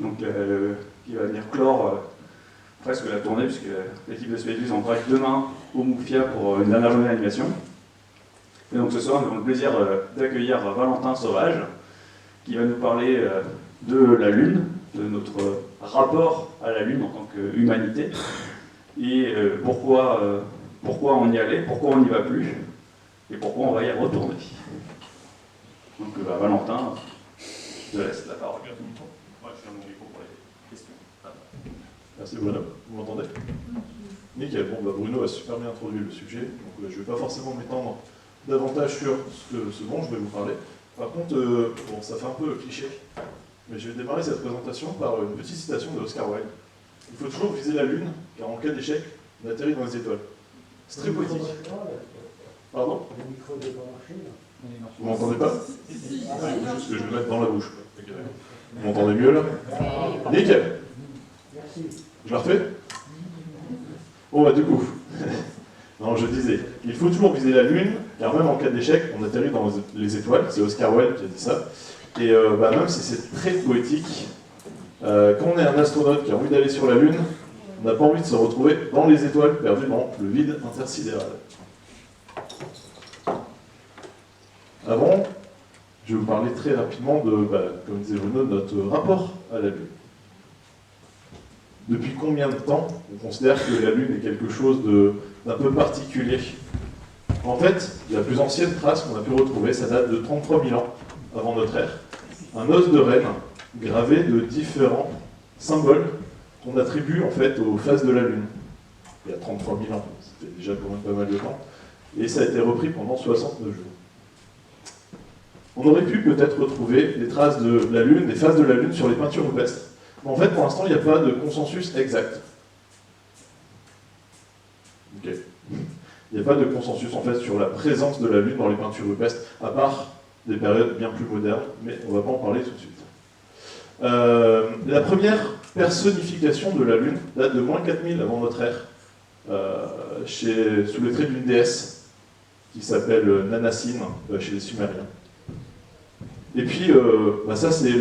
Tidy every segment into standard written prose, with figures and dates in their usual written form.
donc, qui va venir clore presque la tournée, puisque l'équipe de Spédus en travaille demain au Moufia pour une dernière journée d'animation. Et donc ce soir, nous avons le plaisir d'accueillir Valentin Sauvage, qui va nous parler de la Lune, de notre rapport à la Lune en tant qu'humanité, et pourquoi on y allait, pourquoi on n'y va plus, et pourquoi on va y retourner. Donc Valentin, je te laisse la parole. Moi, je tiens mon micro pour les questions. Merci Bruno, vous m'entendez? Nickel, bon Bruno a super bien introduit le sujet, donc je ne vais pas forcément m'étendre davantage sur ce dont je vais vous parler. Par contre, bon, ça fait un peu cliché, mais je vais démarrer cette présentation par une petite citation de Oscar Wilde. Il faut toujours viser la Lune, car en cas d'échec, on atterrit dans les étoiles. C'est très poétique. Pardon? Vous m'entendez pas? Il faut juste que je le mette dans la bouche. Vous m'entendez mieux là? Nickel. Je la refais? Bon du coup, non je disais, il faut toujours viser la Lune, car même en cas d'échec, on atterrit dans les étoiles, c'est Oscar Wilde qui a dit ça, et même si c'est très poétique, quand on est un astronaute qui a envie d'aller sur la Lune, on n'a pas envie de se retrouver dans les étoiles, perdu dans le vide intersidéral. Avant, je vais vous parler très rapidement de, comme disait Bruno, de notre rapport à la Lune. Depuis combien de temps on considère que la Lune est quelque chose d'un peu particulier? En fait, la plus ancienne trace qu'on a pu retrouver, ça date de 33 000 ans avant notre ère. Un os de reine gravé de différents symboles qu'on attribue en fait aux phases de la Lune. Il y a 33 000 ans, c'était déjà quand même pas mal de temps. Et ça a été repris pendant 69 jours. On aurait pu peut-être retrouver des traces de la Lune, des phases de la Lune sur les peintures rupestres. Mais en fait, pour l'instant, il n'y a pas de consensus exact. Ok. Il n'y a pas de consensus en fait sur la présence de la Lune dans les peintures rupestres, à part des périodes bien plus modernes, mais on ne va pas en parler tout de suite. La première personnification de la Lune date de moins 4000 avant notre ère, sous les traits d'une déesse qui s'appelle Nanasine, chez les Sumériens. Et puis, ça c'est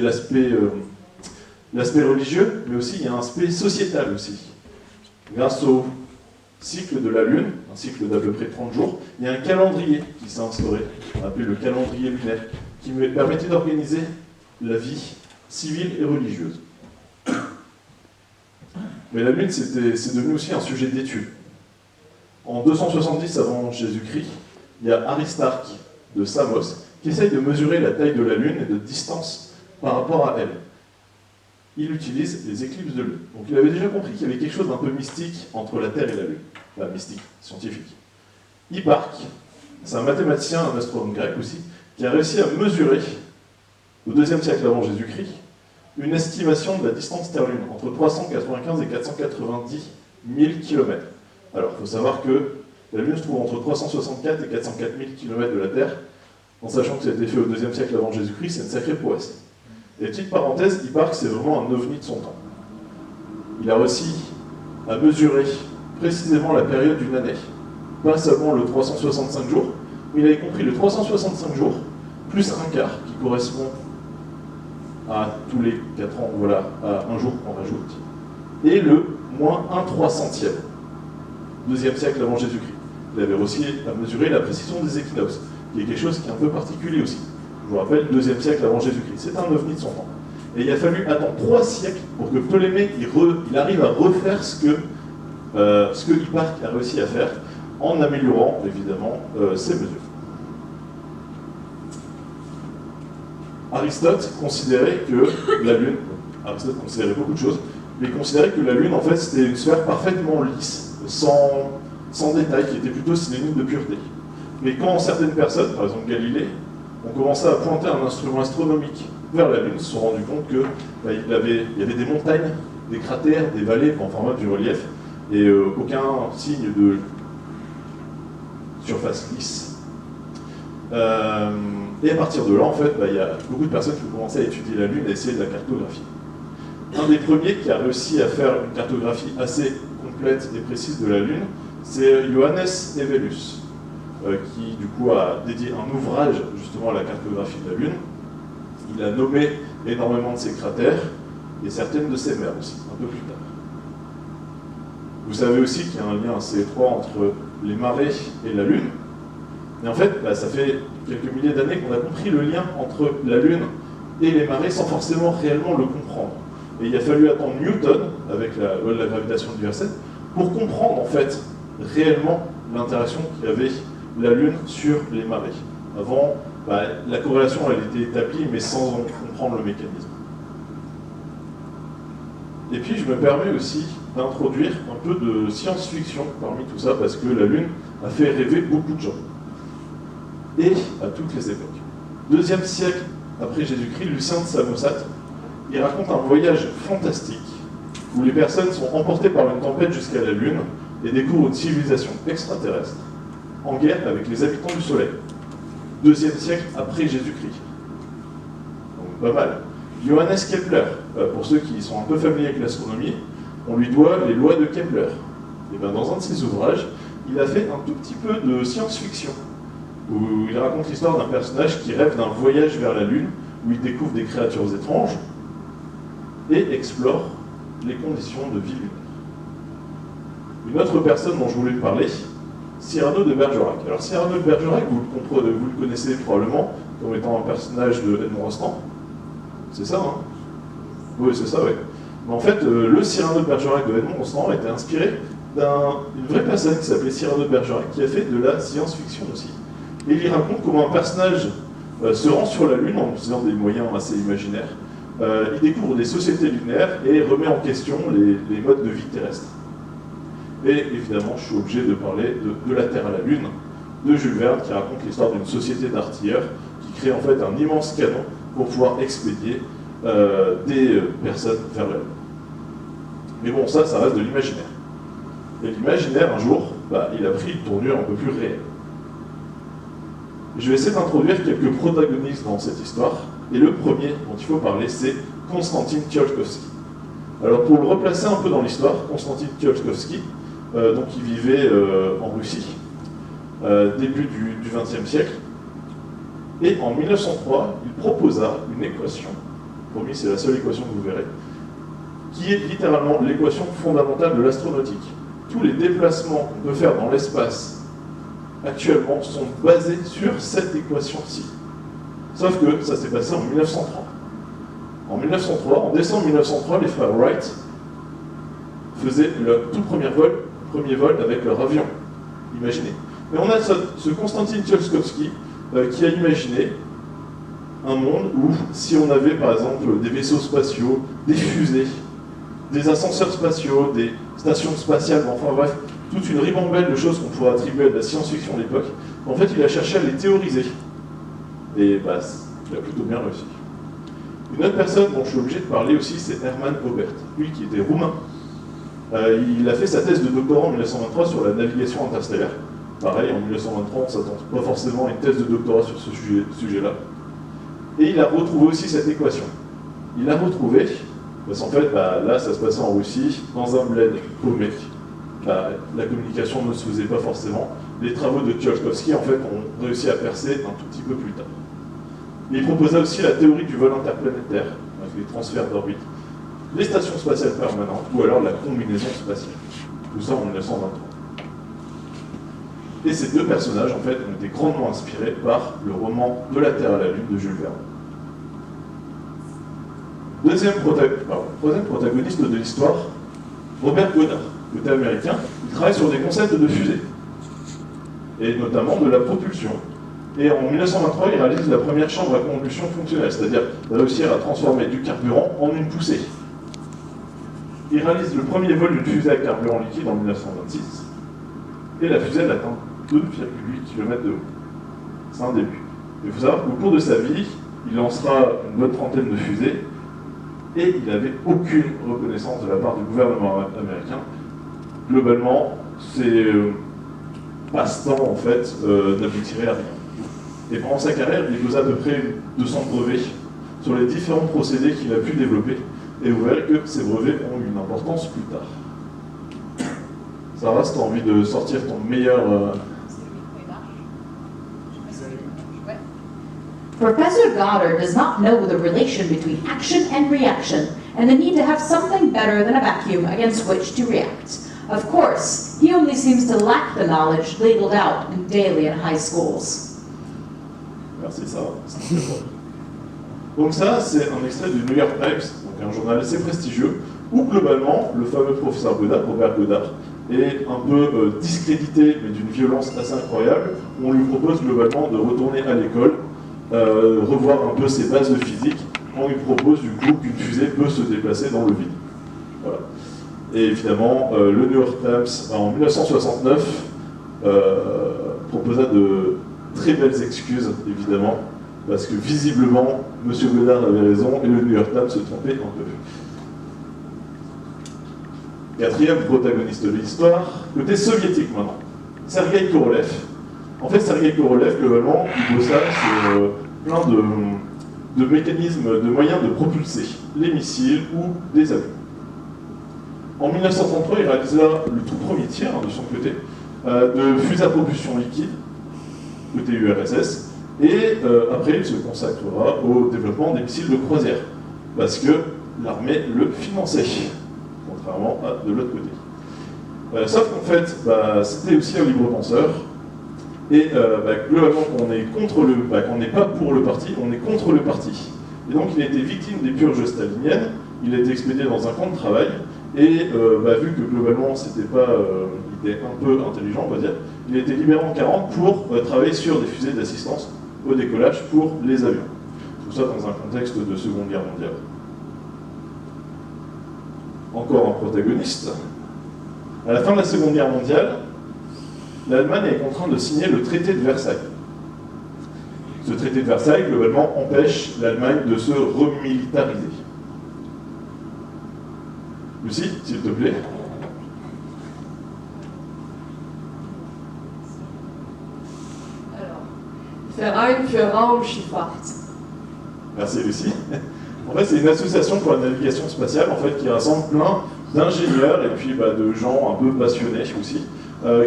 l'aspect religieux, mais aussi il y a un aspect sociétal aussi. Grâce au cycle de la Lune, un cycle d'à peu près 30 jours, il y a un calendrier qui s'est instauré, appelé le calendrier lunaire, qui permettait d'organiser la vie civile et religieuse. Mais la Lune, c'est devenu aussi un sujet d'étude. En 270 avant Jésus-Christ, il y a Aristarque de Samos qui essaye de mesurer la taille de la Lune et de distance par rapport à elle. Il utilise les éclipses de Lune. Donc il avait déjà compris qu'il y avait quelque chose d'un peu mystique entre la Terre et la Lune. Enfin, mystique, scientifique. Hipparque, c'est un mathématicien, un astronome grec aussi, qui a réussi à mesurer, au IIe siècle avant Jésus-Christ, une estimation de la distance Terre-Lune, entre 395 et 490 000 km. Alors, il faut savoir que la Lune se trouve entre 364 et 404 000 km de la Terre, en sachant que ça a été fait au IIe siècle avant Jésus-Christ, c'est une sacrée prouesse. Et petite parenthèse, Hipparque, c'est vraiment un ovni de son temps. Il a réussi à mesurer précisément la période d'une année, pas seulement le 365 jours, mais il avait compris le 365 jours, plus un quart, qui correspond à tous les 4 ans, voilà, à un jour qu'on rajoute, et le moins 1/300e, deuxième siècle avant Jésus-Christ. Il avait réussi à mesurer la précision des équinoxes, qui est quelque chose qui est un peu particulier aussi. Je vous rappelle, 2e siècle avant Jésus-Christ. C'est un ovni de son temps. Et il a fallu attendre 3 siècles pour que Ptolémée il arrive à refaire ce que Hipparque a réussi à faire, en améliorant, évidemment, ses mesures. Aristote considérait que la Lune, Aristote considérait beaucoup de choses, mais il considérait que la Lune, en fait, c'était une sphère parfaitement lisse, sans détail, qui était plutôt synonyme de pureté. Mais quand certaines personnes, par exemple Galilée, ont commencé à pointer un instrument astronomique vers la Lune, se sont rendus compte qu'il y avait des montagnes, des cratères, des vallées en format du relief, et aucun signe de surface lisse. Et à partir de là, en fait, il y a beaucoup de personnes qui ont commencé à étudier la Lune et à essayer de la cartographier. Un des premiers qui a réussi à faire une cartographie assez complète et précise de la Lune, c'est Johannes Hevelius, qui du coup a dédié un ouvrage justement à la cartographie de la Lune. Il a nommé énormément de ces cratères, et certaines de ses mères aussi, un peu plus tard. Vous savez aussi qu'il y a un lien assez étroit entre les marées et la Lune. Et en fait, ça fait quelques milliers d'années qu'on a compris le lien entre la Lune et les marées sans forcément réellement le comprendre. Et il a fallu attendre Newton, avec la loi de la gravitation universelle, pour comprendre en fait réellement l'interaction qu'avait la Lune sur les marées. Avant, la corrélation elle était établie, mais sans en comprendre le mécanisme. Et puis je me permets aussi d'introduire un peu de science-fiction parmi tout ça, parce que la Lune a fait rêver beaucoup de gens. Et à toutes les époques. 2e siècle après Jésus-Christ, Lucien de Samosate, il raconte un voyage fantastique où les personnes sont emportées par une tempête jusqu'à la Lune et découvrent une civilisation extraterrestre en guerre avec les habitants du Soleil. 2e siècle après Jésus-Christ. Donc pas mal. Johannes Kepler, pour ceux qui sont un peu familiers avec l'astronomie, on lui doit les lois de Kepler. Et dans un de ses ouvrages, il a fait un tout petit peu de science-fiction, où il raconte l'histoire d'un personnage qui rêve d'un voyage vers la Lune, où il découvre des créatures étranges, et explore les conditions de vie lunaire. Une autre personne dont je voulais parler, Cyrano de Bergerac. Alors Cyrano de Bergerac, vous le connaissez probablement comme étant un personnage de Edmond Rostand. C'est ça, hein? Oui, c'est ça, oui. Mais en fait, le Cyrano de Bergerac de Edmond Rostand était inspiré d'une vraie personne qui s'appelait Cyrano de Bergerac, qui a fait de la science-fiction aussi. Et il raconte comment un personnage se rend sur la Lune en utilisant des moyens assez imaginaires. Il découvre des sociétés lunaires et remet en question les modes de vie terrestres. Et évidemment, je suis obligé de parler de La Terre à la Lune, de Jules Verne, qui raconte l'histoire d'une société d'artilleurs qui crée en fait un immense canon pour pouvoir expédier des personnes vers la Lune. Mais bon, ça reste de l'imaginaire. Et l'imaginaire, un jour, il a pris une tournure un peu plus réelle. Je vais essayer d'introduire quelques protagonistes dans cette histoire, et le premier dont il faut parler, c'est Konstantin Tsiolkovsky. Alors pour le replacer un peu dans l'histoire, Konstantin Tsiolkovsky, donc il vivait en Russie, début du XXe siècle, et en 1903, il proposa une équation, promis c'est la seule équation que vous verrez, qui est littéralement l'équation fondamentale de l'astronautique. Tous les déplacements qu'on peut faire dans l'espace actuellement sont basés sur cette équation-ci. Sauf que ça s'est passé en 1903. En décembre 1903, les frères Wright faisaient leur tout premier vol avec leur avion. Imaginez. Mais on a ce Konstantin Tsiolkovsky qui a imaginé un monde où, si on avait par exemple des vaisseaux spatiaux, des fusées, des ascenseurs spatiaux, des stations spatiales, enfin bref, toute une ribambelle de choses qu'on pourrait attribuer à de la science-fiction de l'époque, en fait il a cherché à les théoriser. Et il a plutôt bien réussi. Une autre personne dont je suis obligé de parler aussi, c'est Hermann Oberth, lui qui était roumain. Il a fait sa thèse de doctorat en 1923 sur la navigation interstellaire. Pareil, en 1923, on ne s'attend pas forcément à une thèse de doctorat sur ce sujet-là. Et il a retrouvé aussi cette équation. Il l'a retrouvée, parce qu'en fait, là, ça se passait en Russie, dans un bled paumé. La communication ne se faisait pas forcément. Les travaux de Tsiolkovsky, en fait, ont réussi à percer un tout petit peu plus tard. Il proposa aussi la théorie du vol interplanétaire, avec les transferts d'orbite, les stations spatiales permanentes, ou alors la combinaison spatiale. Tout ça en 1923. Et ces deux personnages, en fait, ont été grandement inspirés par le roman De la Terre à la Lune de Jules Verne. Troisième protagoniste de l'histoire, Robert Goddard, côté américain, il travaille sur des concepts de fusée, et notamment de la propulsion. Et en 1923, il réalise la première chambre à combustion fonctionnelle, c'est-à-dire réussir à transformer du carburant en une poussée. Il réalise le premier vol d'une fusée à carburant liquide en 1926, et la fusée elle atteint 2,8 km de haut. C'est un début. Il faut savoir qu'au cours de sa vie, il lancera une bonne trentaine de fusées, et il n'avait aucune reconnaissance de la part du gouvernement américain. Globalement, ses passe-temps, en fait, n'aboutiraient à rien. Et pendant sa carrière, il posa à peu près 200 brevets sur les différents procédés qu'il a pu développer, et vous verrez que ces brevets ont une importance plus tard. Sarah, si tu as envie de sortir ton meilleur... Professor Professor Goddard does not know the relation between action and reaction, and the need to have something better than a vacuum against which to react. Of course, he only seems to lack the knowledge ladled out daily in high schools. Merci, Sarah. Donc ça, c'est un extrait du New York Times, donc un journal assez prestigieux, où globalement, le fameux professeur Goddard, Robert Goddard, est un peu discrédité, mais d'une violence assez incroyable. On lui propose globalement de retourner à l'école, revoir un peu ses bases de physique. On lui propose du coup qu'une fusée peut se déplacer dans le vide. Voilà. Et évidemment, le New York Times, en 1969, proposa de très belles excuses, évidemment, parce que visiblement, M. Goddard avait raison et le New York Times se trompait un peu. Quatrième protagoniste de l'histoire, côté soviétique maintenant, Sergueï Korolev. En fait, Sergueï Korolev, globalement, il bossa sur plein de mécanismes, de moyens de propulser les missiles ou des avions. En 1933, il réalisa le tout premier tir de son côté de fusée à propulsion liquide, côté URSS, et après il se consacrera au développement des missiles de croisière, parce que l'armée le finançait, contrairement à de l'autre côté. Sauf qu'en fait, c'était aussi un libre penseur, et globalement, quand on est contre quand on n'est pas pour le parti, on est contre le parti. Et donc il a été victime des purges staliniennes, il a été expédié dans un camp de travail, et vu que globalement c'était pas, il était un peu intelligent, on va dire, il a été libéré en 1940 pour travailler sur des fusées d'assistance au décollage pour les avions. Tout ça dans un contexte de Seconde Guerre mondiale. Encore un protagoniste. À la fin de la Seconde Guerre mondiale, l'Allemagne est contrainte de signer le traité de Versailles. Ce traité de Versailles, globalement, empêche l'Allemagne de se remilitariser. Lucie, s'il te plaît. Verein für Raumschifffahrt. Merci Lucie. En fait, c'est une association pour la navigation spatiale en fait, qui rassemble plein d'ingénieurs et puis de gens un peu passionnés aussi,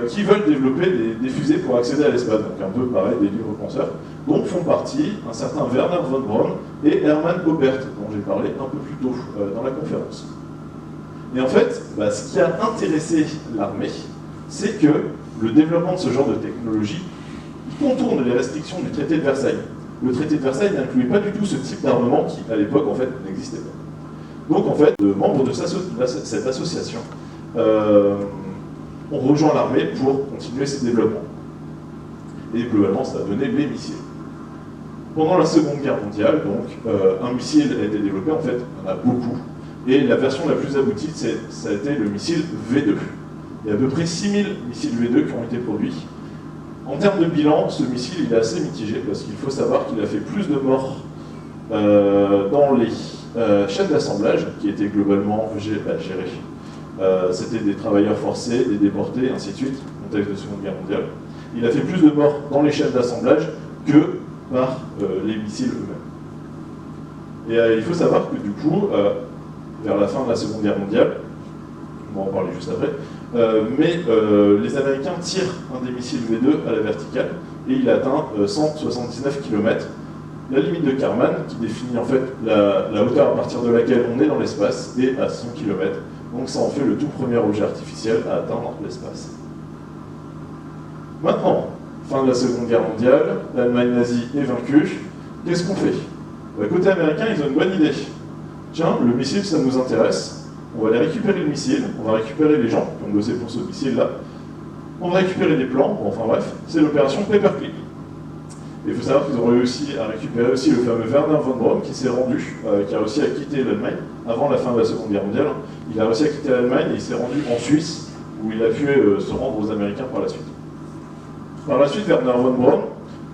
qui veulent développer des fusées pour accéder à l'espace, donc un peu pareil des livres penseurs, dont font partie un certain Werner von Braun et Hermann Oberth, dont j'ai parlé un peu plus tôt dans la conférence. Et en fait, ce qui a intéressé l'armée, c'est que le développement de ce genre de technologie contourne les restrictions du traité de Versailles. Le traité de Versailles n'incluait pas du tout ce type d'armement qui, à l'époque, en fait, n'existait pas. Donc, en fait, les membres de cette association ont rejoint l'armée pour continuer ces développements. Et globalement, ça a donné les missiles. Pendant la Seconde Guerre mondiale, donc, un missile a été développé, en fait, il y en a beaucoup. Et la version la plus aboutie, ça a été le missile V2. Il y a à peu près 6000 missiles V2 qui ont été produits. En termes de bilan, ce missile il est assez mitigé parce qu'il faut savoir qu'il a fait plus de morts dans les chaînes d'assemblage qui étaient globalement gérées. C'était des travailleurs forcés, des déportés, ainsi de suite, contexte de Seconde Guerre mondiale. Il a fait plus de morts dans les chaînes d'assemblage que par les missiles eux-mêmes. Et il faut savoir que du coup, vers la fin de la Seconde Guerre mondiale, on va en parler juste après, les Américains tirent un des missiles V2 à la verticale et il atteint 179 km, la limite de Kármán qui définit en fait la hauteur à partir de laquelle on est dans l'espace et à 100 km. Donc ça en fait le tout premier objet artificiel à atteindre l'espace. Maintenant, fin de la Seconde Guerre mondiale, l'Allemagne nazie est vaincue. Qu'est-ce qu'on fait? Côté américain, ils ont une bonne idée. Tiens, le missile ça nous intéresse. On va aller récupérer le missile, on va récupérer les gens qui ont bossé pour ce missile-là, on va récupérer des plans, enfin bref, c'est l'opération Paperclip. Et il faut savoir qu'ils ont réussi à récupérer aussi le fameux Werner von Braun qui s'est rendu, qui a réussi à quitter l'Allemagne avant la fin de la Seconde Guerre mondiale. Il a réussi à quitter l'Allemagne et il s'est rendu en Suisse, où il a pu se rendre aux Américains par la suite. Par la suite, Werner von Braun,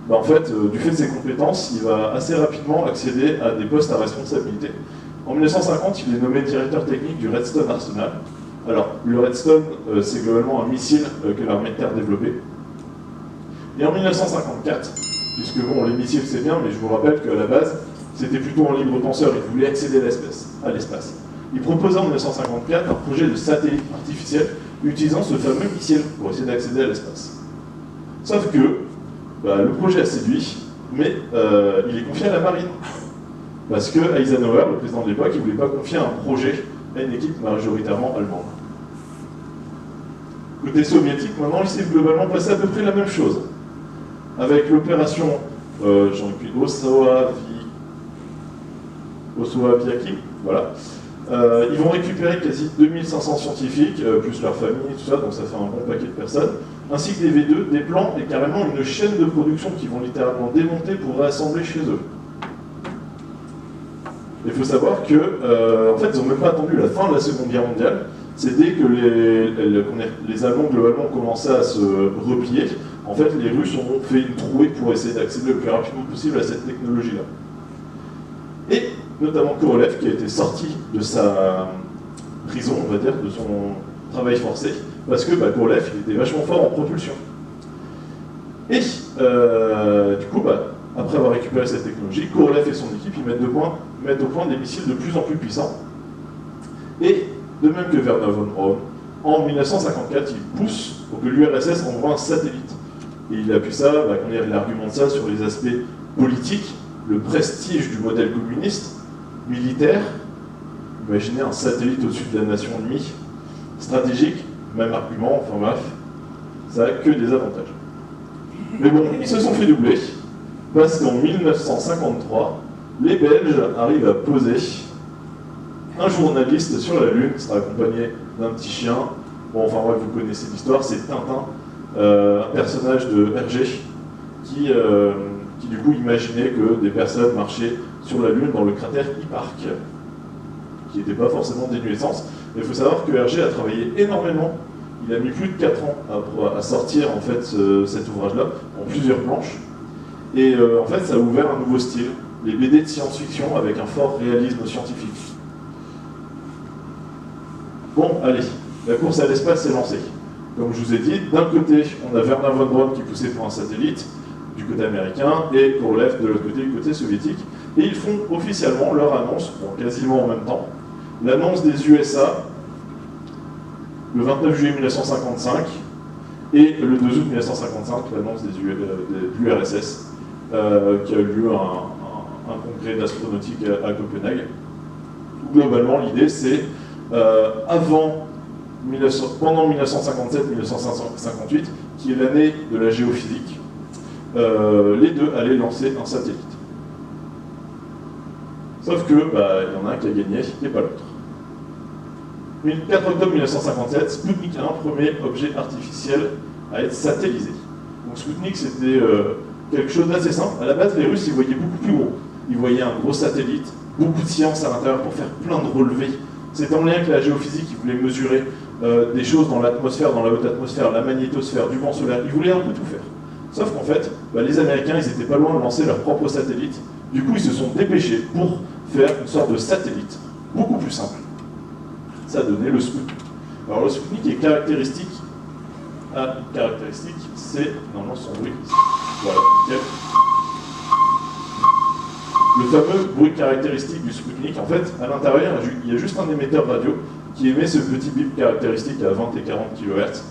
en fait, du fait de ses compétences, il va assez rapidement accéder à des postes à responsabilité. En 1950, il est nommé directeur technique du Redstone Arsenal. Alors, le Redstone, c'est globalement un missile que l'armée de terre développait. Et en 1954, puisque bon, les missiles c'est bien, mais je vous rappelle qu'à la base, c'était plutôt un libre penseur, il voulait accéder à l'espace. Il proposait en 1954 un projet de satellite artificiel utilisant ce fameux missile pour essayer d'accéder à l'espace. Sauf que le projet a séduit, mais il est confié à la marine. Parce que Eisenhower, le président de l'époque, il ne voulait pas confier un projet à une équipe majoritairement allemande. Côté soviétique, maintenant, il s'est globalement passé à peu près la même chose. Avec l'opération Ossoaviaki, voilà. Ils vont récupérer quasi 2500 scientifiques, plus leur famille, tout ça, donc ça fait un bon paquet de personnes, ainsi que des V2, des plans et carrément une chaîne de production qu'ils vont littéralement démonter pour réassembler chez eux. Il faut savoir que, en fait, ils n'ont même pas attendu la fin de la Seconde Guerre mondiale. C'est dès que les Allemands, globalement, ont commencé à se replier, en fait, les Russes ont fait une trouée pour essayer d'accéder le plus rapidement possible à cette technologie-là. Et notamment Korolev, qui a été sorti de sa prison, on va dire, de son travail forcé, parce que Korolev, il était vachement fort en propulsion. Et du coup, après avoir récupéré cette technologie, Korolev et son équipe, ils mettent au point des missiles de plus en plus puissants. Et de même que Wernher von Braun, en 1954, il pousse pour que l'URSS envoie un satellite. Et il appuie ça, il argumente ça sur les aspects politiques, le prestige du modèle communiste, militaire. Imaginez un satellite au-dessus de la nation ennemie, stratégique, même argument, enfin bref, ça n'a que des avantages. Mais bon, ils se sont fait doubler, parce qu'en 1953, les Belges arrivent à poser un journaliste sur la Lune, qui sera accompagné d'un petit chien. Bon, enfin bref, vous connaissez l'histoire, c'est Tintin, un personnage de Hergé, qui du coup imaginait que des personnes marchaient sur la Lune dans le cratère Hipparque, qui n'était pas forcément dénué de sens. Mais il faut savoir que Hergé a travaillé énormément. Il a mis plus de 4 ans à sortir en fait cet ouvrage-là, en plusieurs planches. Et en fait, ça a ouvert un nouveau style, les BD de science-fiction avec un fort réalisme scientifique. Bon, allez, la course à l'espace est lancée. Comme je vous ai dit, d'un côté, on a Wernher von Braun qui poussait pour un satellite, du côté américain, et Korolev de l'autre côté, du côté soviétique. Et ils font officiellement leur annonce, quasiment en même temps, l'annonce des USA le 29 juillet 1955 et le 2 août 1955, l'annonce de l'URSS, qui a eu lieu un congrès d'astronautique à Copenhague. Globalement, l'idée c'est pendant 1957-1958, qui est l'année de la géophysique, les deux allaient lancer un satellite. Sauf que, il y en a un qui a gagné et pas l'autre. 4 octobre 1957, Sputnik 1, premier objet artificiel à être satellisé. Donc Sputnik, c'était quelque chose d'assez simple. À la base, les Russes, ils voyaient beaucoup plus gros. Ils voyaient un gros satellite, beaucoup de science à l'intérieur pour faire plein de relevés. C'était en lien avec la géophysique, ils voulaient mesurer des choses dans l'atmosphère, dans la haute atmosphère, la magnétosphère, du vent solaire, ils voulaient un peu tout faire. Sauf qu'en fait, les Américains, ils n'étaient pas loin de lancer leur propre satellite. Du coup, ils se sont dépêchés pour faire une sorte de satellite beaucoup plus simple. Ça a donné le Sputnik. Alors le Sputnik est caractéristique. Ah, caractéristique, c'est normalement son bruit. Voilà, nickel. Le fameux bruit caractéristique du Sputnik, en fait, à l'intérieur, il y a juste un émetteur radio qui émet ce petit bip caractéristique à 20 et 40 kHz,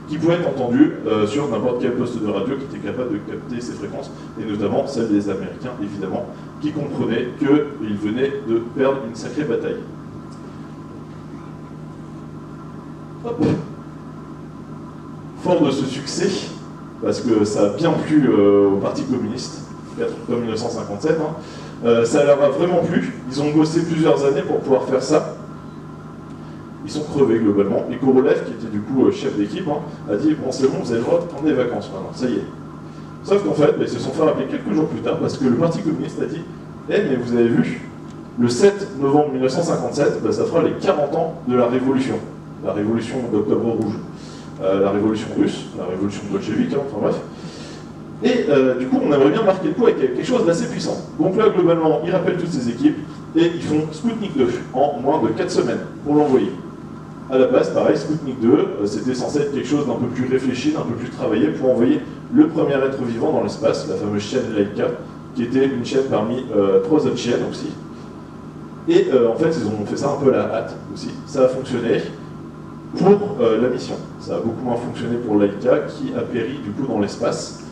qui pouvait être entendu sur n'importe quel poste de radio qui était capable de capter ces fréquences, et notamment celles des Américains, évidemment, qui comprenaient qu'ils venaient de perdre une sacrée bataille. Hop. Fort de ce succès, parce que ça a bien plu au Parti communiste, 4 octobre 1957, ça leur a vraiment plu. Ils ont bossé plusieurs années pour pouvoir faire ça. Ils sont crevés globalement. Et Korolev, qui était du coup chef d'équipe, a dit bon, c'est bon, vous avez le droit de prendre des vacances maintenant, ça y est. Sauf qu'en fait, ils se sont fait rappeler quelques jours plus tard parce que le Parti communiste a dit mais vous avez vu, le 7 novembre 1957, ça fera les 40 ans de la révolution d'Octobre Rouge, la révolution russe, la révolution bolchevique, enfin bref. Et du coup, on aimerait bien marquer le coup avec quelque chose d'assez puissant. Donc là, globalement, ils rappellent toutes ces équipes et ils font Sputnik 2 en moins de 4 semaines pour l'envoyer. À la base, pareil, Sputnik 2, c'était censé être quelque chose d'un peu plus réfléchi, d'un peu plus travaillé pour envoyer le premier être vivant dans l'espace, la fameuse chaîne Laika, qui était une chaîne parmi 3 autres chaînes aussi. Et en fait, ils ont fait ça un peu à la hâte aussi. Ça a fonctionné pour la mission. Ça a beaucoup moins fonctionné pour Laika, qui a péri du coup dans l'espace.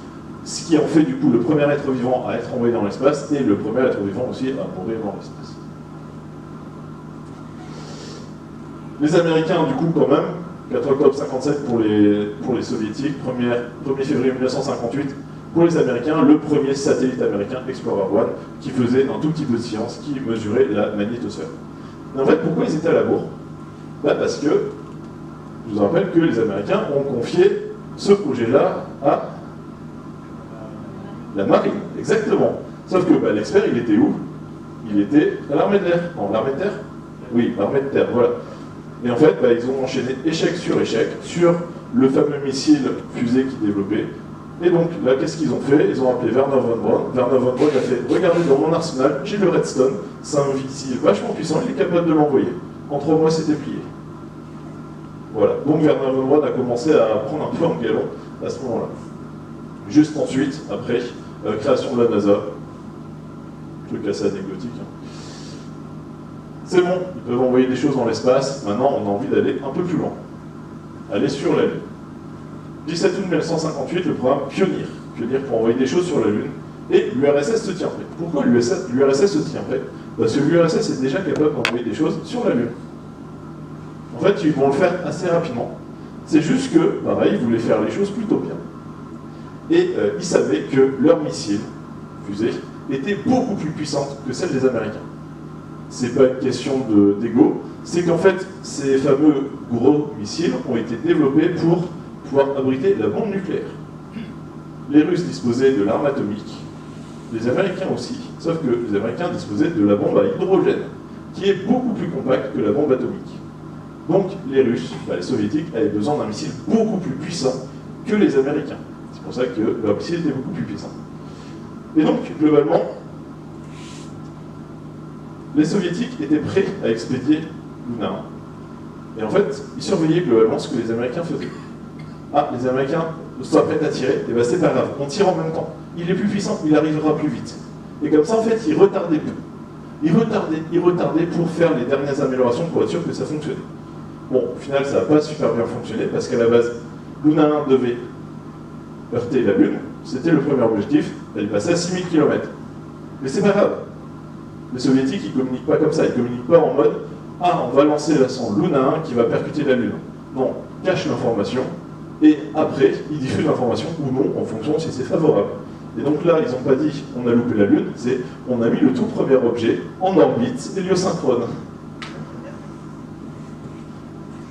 ce qui en fait du coup le premier être vivant à être envoyé dans l'espace et le premier être vivant aussi à mourir dans l'espace. Les Américains, du coup, quand même, 4 octobre 57 pour les Soviétiques, 1er février 1958 pour les Américains, le premier satellite américain Explorer 1 qui faisait un tout petit peu de science, qui mesurait la magnétosphère. Et en fait, pourquoi ils étaient à la bourre? Parce que, je vous rappelle que les Américains ont confié ce projet-là à la marine, exactement. Sauf que l'expert, il était où? Il était à l'armée de l'air. Non, l'armée de terre? Oui, l'armée de terre, voilà. Et en fait, ils ont enchaîné échec sur le fameux missile fusée qu'ils développaient. Et donc, là, qu'est-ce qu'ils ont fait? Ils ont appelé Werner von Braun. Werner von Braun a fait « Regardez, dans mon arsenal, j'ai le Redstone. C'est un missile vachement puissant, il est capable de l'envoyer. En 3 mois, c'était plié. » Voilà. Donc, Werner von Braun a commencé à prendre un peu en galon à ce moment-là. Juste ensuite, après, création de la NASA. Truc assez anecdotique. C'est bon, ils peuvent envoyer des choses dans l'espace. Maintenant, on a envie d'aller un peu plus loin. Aller sur la Lune. 17 août 1958, le programme Pioneer. Pioneer pour envoyer des choses sur la Lune. Et l'URSS se tient prêt. Pourquoi l'URSS se tient prêt? Parce que l'URSS est déjà capable d'envoyer des choses sur la Lune. En fait, ils vont le faire assez rapidement. C'est juste que, pareil, ils voulaient faire les choses plutôt bien. Et ils savaient que leur missile, fusée, était beaucoup plus puissante que celle des Américains. C'est pas une question d'ego, c'est qu'en fait, ces fameux gros missiles ont été développés pour pouvoir abriter la bombe nucléaire. Les Russes disposaient de l'arme atomique, les Américains aussi, sauf que les Américains disposaient de la bombe à hydrogène, qui est beaucoup plus compacte que la bombe atomique. Donc les Russes, les Soviétiques, avaient besoin d'un missile beaucoup plus puissant que les Américains. C'est pour ça que leur missile était beaucoup plus puissant. Et donc, globalement, les Soviétiques étaient prêts à expédier Luna 1. Et en fait, ils surveillaient globalement ce que les Américains faisaient. Ah, les Américains sont prêts à tirer, et c'est pas grave, on tire en même temps. Il est plus puissant, il arrivera plus vite. Et comme ça, en fait, ils retardaient tout. Ils retardaient pour faire les dernières améliorations pour être sûr que ça fonctionnait. Bon, au final, ça n'a pas super bien fonctionné, parce qu'à la base, Luna 1 devait heurter la Lune, c'était le premier objectif, elle passait à 6000 km. Mais c'est pas grave. Les Soviétiques, ils ne communiquent pas comme ça, ils ne communiquent pas en mode « Ah, on va lancer la sonde Luna 1 qui va percuter la Lune ». Non, cache l'information, et après, ils diffusent l'information ou non, en fonction de si c'est favorable. Et donc là, ils n'ont pas dit « On a loupé la Lune », c'est « On a mis le tout premier objet en orbite héliosynchrone ».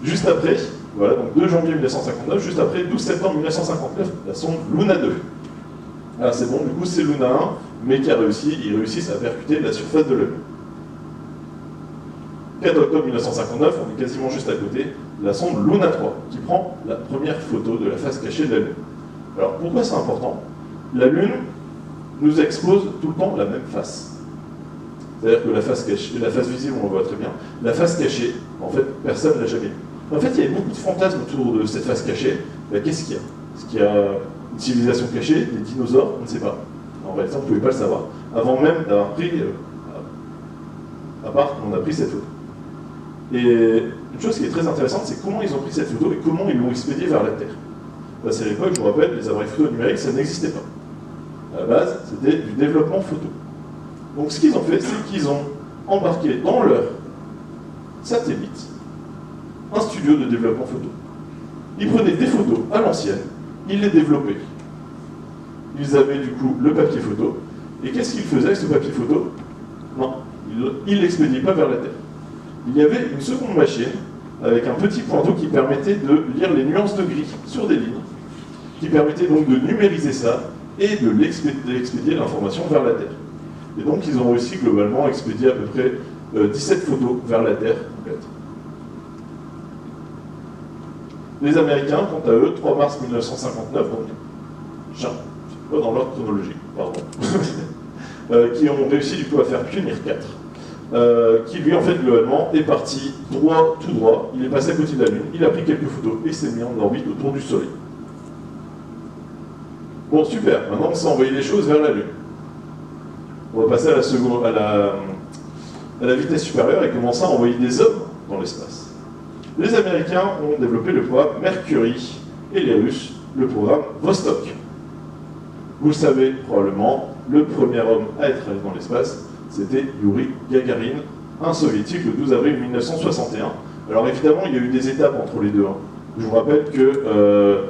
Juste après, voilà, donc 2 janvier 1959, juste après, 12 septembre 1959, la sonde Luna 2. Alors c'est bon, du coup c'est Luna 1, mais ils réussissent à percuter la surface de la Lune. 4 octobre 1959, on est quasiment juste à côté, la sonde Luna 3, qui prend la première photo de la face cachée de la Lune. Alors pourquoi c'est important? La Lune nous expose tout le temps la même face. C'est-à-dire que la face cachée, la face visible, on le voit très bien. La face cachée, en fait, personne ne l'a jamais vue. En fait, il y avait beaucoup de fantasmes autour de cette face cachée. Qu'est-ce qu'il y a? Est-ce qu'il y a une civilisation cachée, des dinosaures? On ne sait pas. En réalité, on ne pouvait pas le savoir. Avant même d'avoir pris, à part qu'on a pris cette photo. Et une chose qui est très intéressante, c'est comment ils ont pris cette photo et comment ils l'ont expédiée vers la Terre. C'est à l'époque, je vous rappelle, les appareils photo numériques, ça n'existait pas. À la base, c'était du développement photo. Donc ce qu'ils ont fait, c'est qu'ils ont embarqué dans leur satellite un studio de développement photo. Ils prenaient des photos à l'ancienne, ils les développaient. Ils avaient du coup le papier photo, et qu'est-ce qu'ils faisaient avec ce papier photo? Non, ils ne l'expédiaient pas vers la Terre. Il y avait une seconde machine, avec un petit pointeau qui permettait de lire les nuances de gris sur des lignes, qui permettait donc de numériser ça, et de l'expédier l'information vers la Terre. Et donc ils ont réussi globalement à expédier à peu près 17 photos vers la Terre complète. Les Américains, quant à eux, 3 mars 1959, donc, pas dans l'ordre chronologique, pardon, qui ont réussi du coup à faire Pioneer 4, qui lui en fait globalement est parti droit, tout droit, il est passé à côté de la Lune, il a pris quelques photos et s'est mis en orbite autour du Soleil. Bon, super, maintenant on sait envoyer les choses vers la Lune. On va passer à la vitesse supérieure et commencer à envoyer des hommes dans l'espace. Les Américains ont développé le programme Mercury et les Russes le programme Vostok. Vous le savez probablement, le premier homme à être allé dans l'espace, c'était Yuri Gagarin, un soviétique, le 12 avril 1961. Alors évidemment, il y a eu des étapes entre les deux. Hein. Je vous rappelle que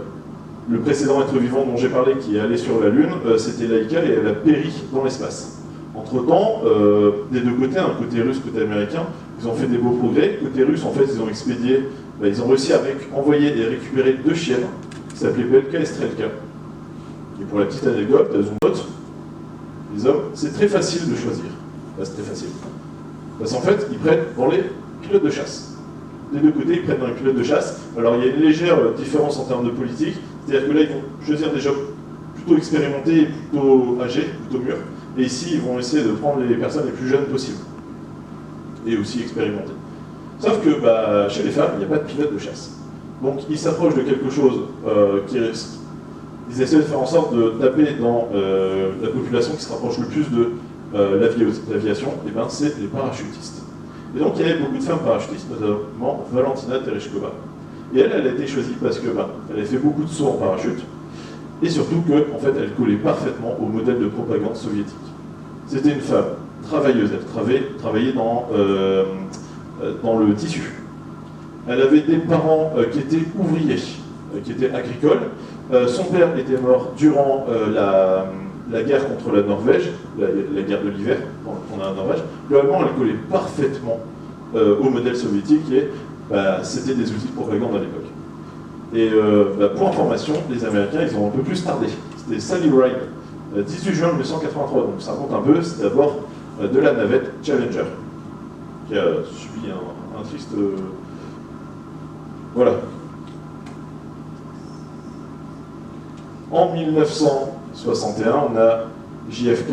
le précédent être vivant dont j'ai parlé, qui est allé sur la Lune, c'était Laika et elle a péri dans l'espace. Entre-temps, des deux côtés, un côté russe, côté américain, ils ont fait des beaux progrès. Côté russe, en fait, ils ont expédié, ils ont réussi à envoyer et récupérer 2 chiennes qui s'appelaient Belka et Strelka. Et pour la petite anecdote, elles ont note, les hommes, c'est très facile de choisir. C'est très facile. Parce qu'en fait, ils prennent dans les pilotes de chasse. Des deux côtés, ils prennent dans les pilotes de chasse. Alors, il y a une légère différence en termes de politique. C'est-à-dire que là, ils vont choisir des jobs plutôt expérimentés, plutôt âgés, plutôt mûrs. Et ici, ils vont essayer de prendre les personnes les plus jeunes possibles. Et aussi expérimentées. Sauf que chez les femmes, il n'y a pas de pilote de chasse. Donc, ils s'approchent de quelque chose qui risque. Ils essaient de faire en sorte de taper dans la population qui se rapproche le plus de l'aviation, et c'est les parachutistes. Et donc, il y avait beaucoup de femmes parachutistes, notamment Valentina Tereshkova. Et elle a été choisie parce que elle avait fait beaucoup de sauts en parachute, et surtout qu'en fait, elle collait parfaitement au modèle de propagande soviétique. C'était une femme travailleuse, elle travaillait dans le tissu. Elle avait des parents qui étaient ouvriers, qui étaient agricoles. Son père était mort durant la guerre contre la Norvège, la guerre de l'hiver contre la Norvège. Globalement, elle collait parfaitement au modèle soviétique et c'était des outils de propagande à l'époque. Et pour information, les Américains, ils ont un peu plus tardé. C'était Sally Ride, 18 juin 1983, donc ça remonte un peu, c'était à bord de la navette Challenger, qui a subi un triste... Voilà. En 1961, on a JFK,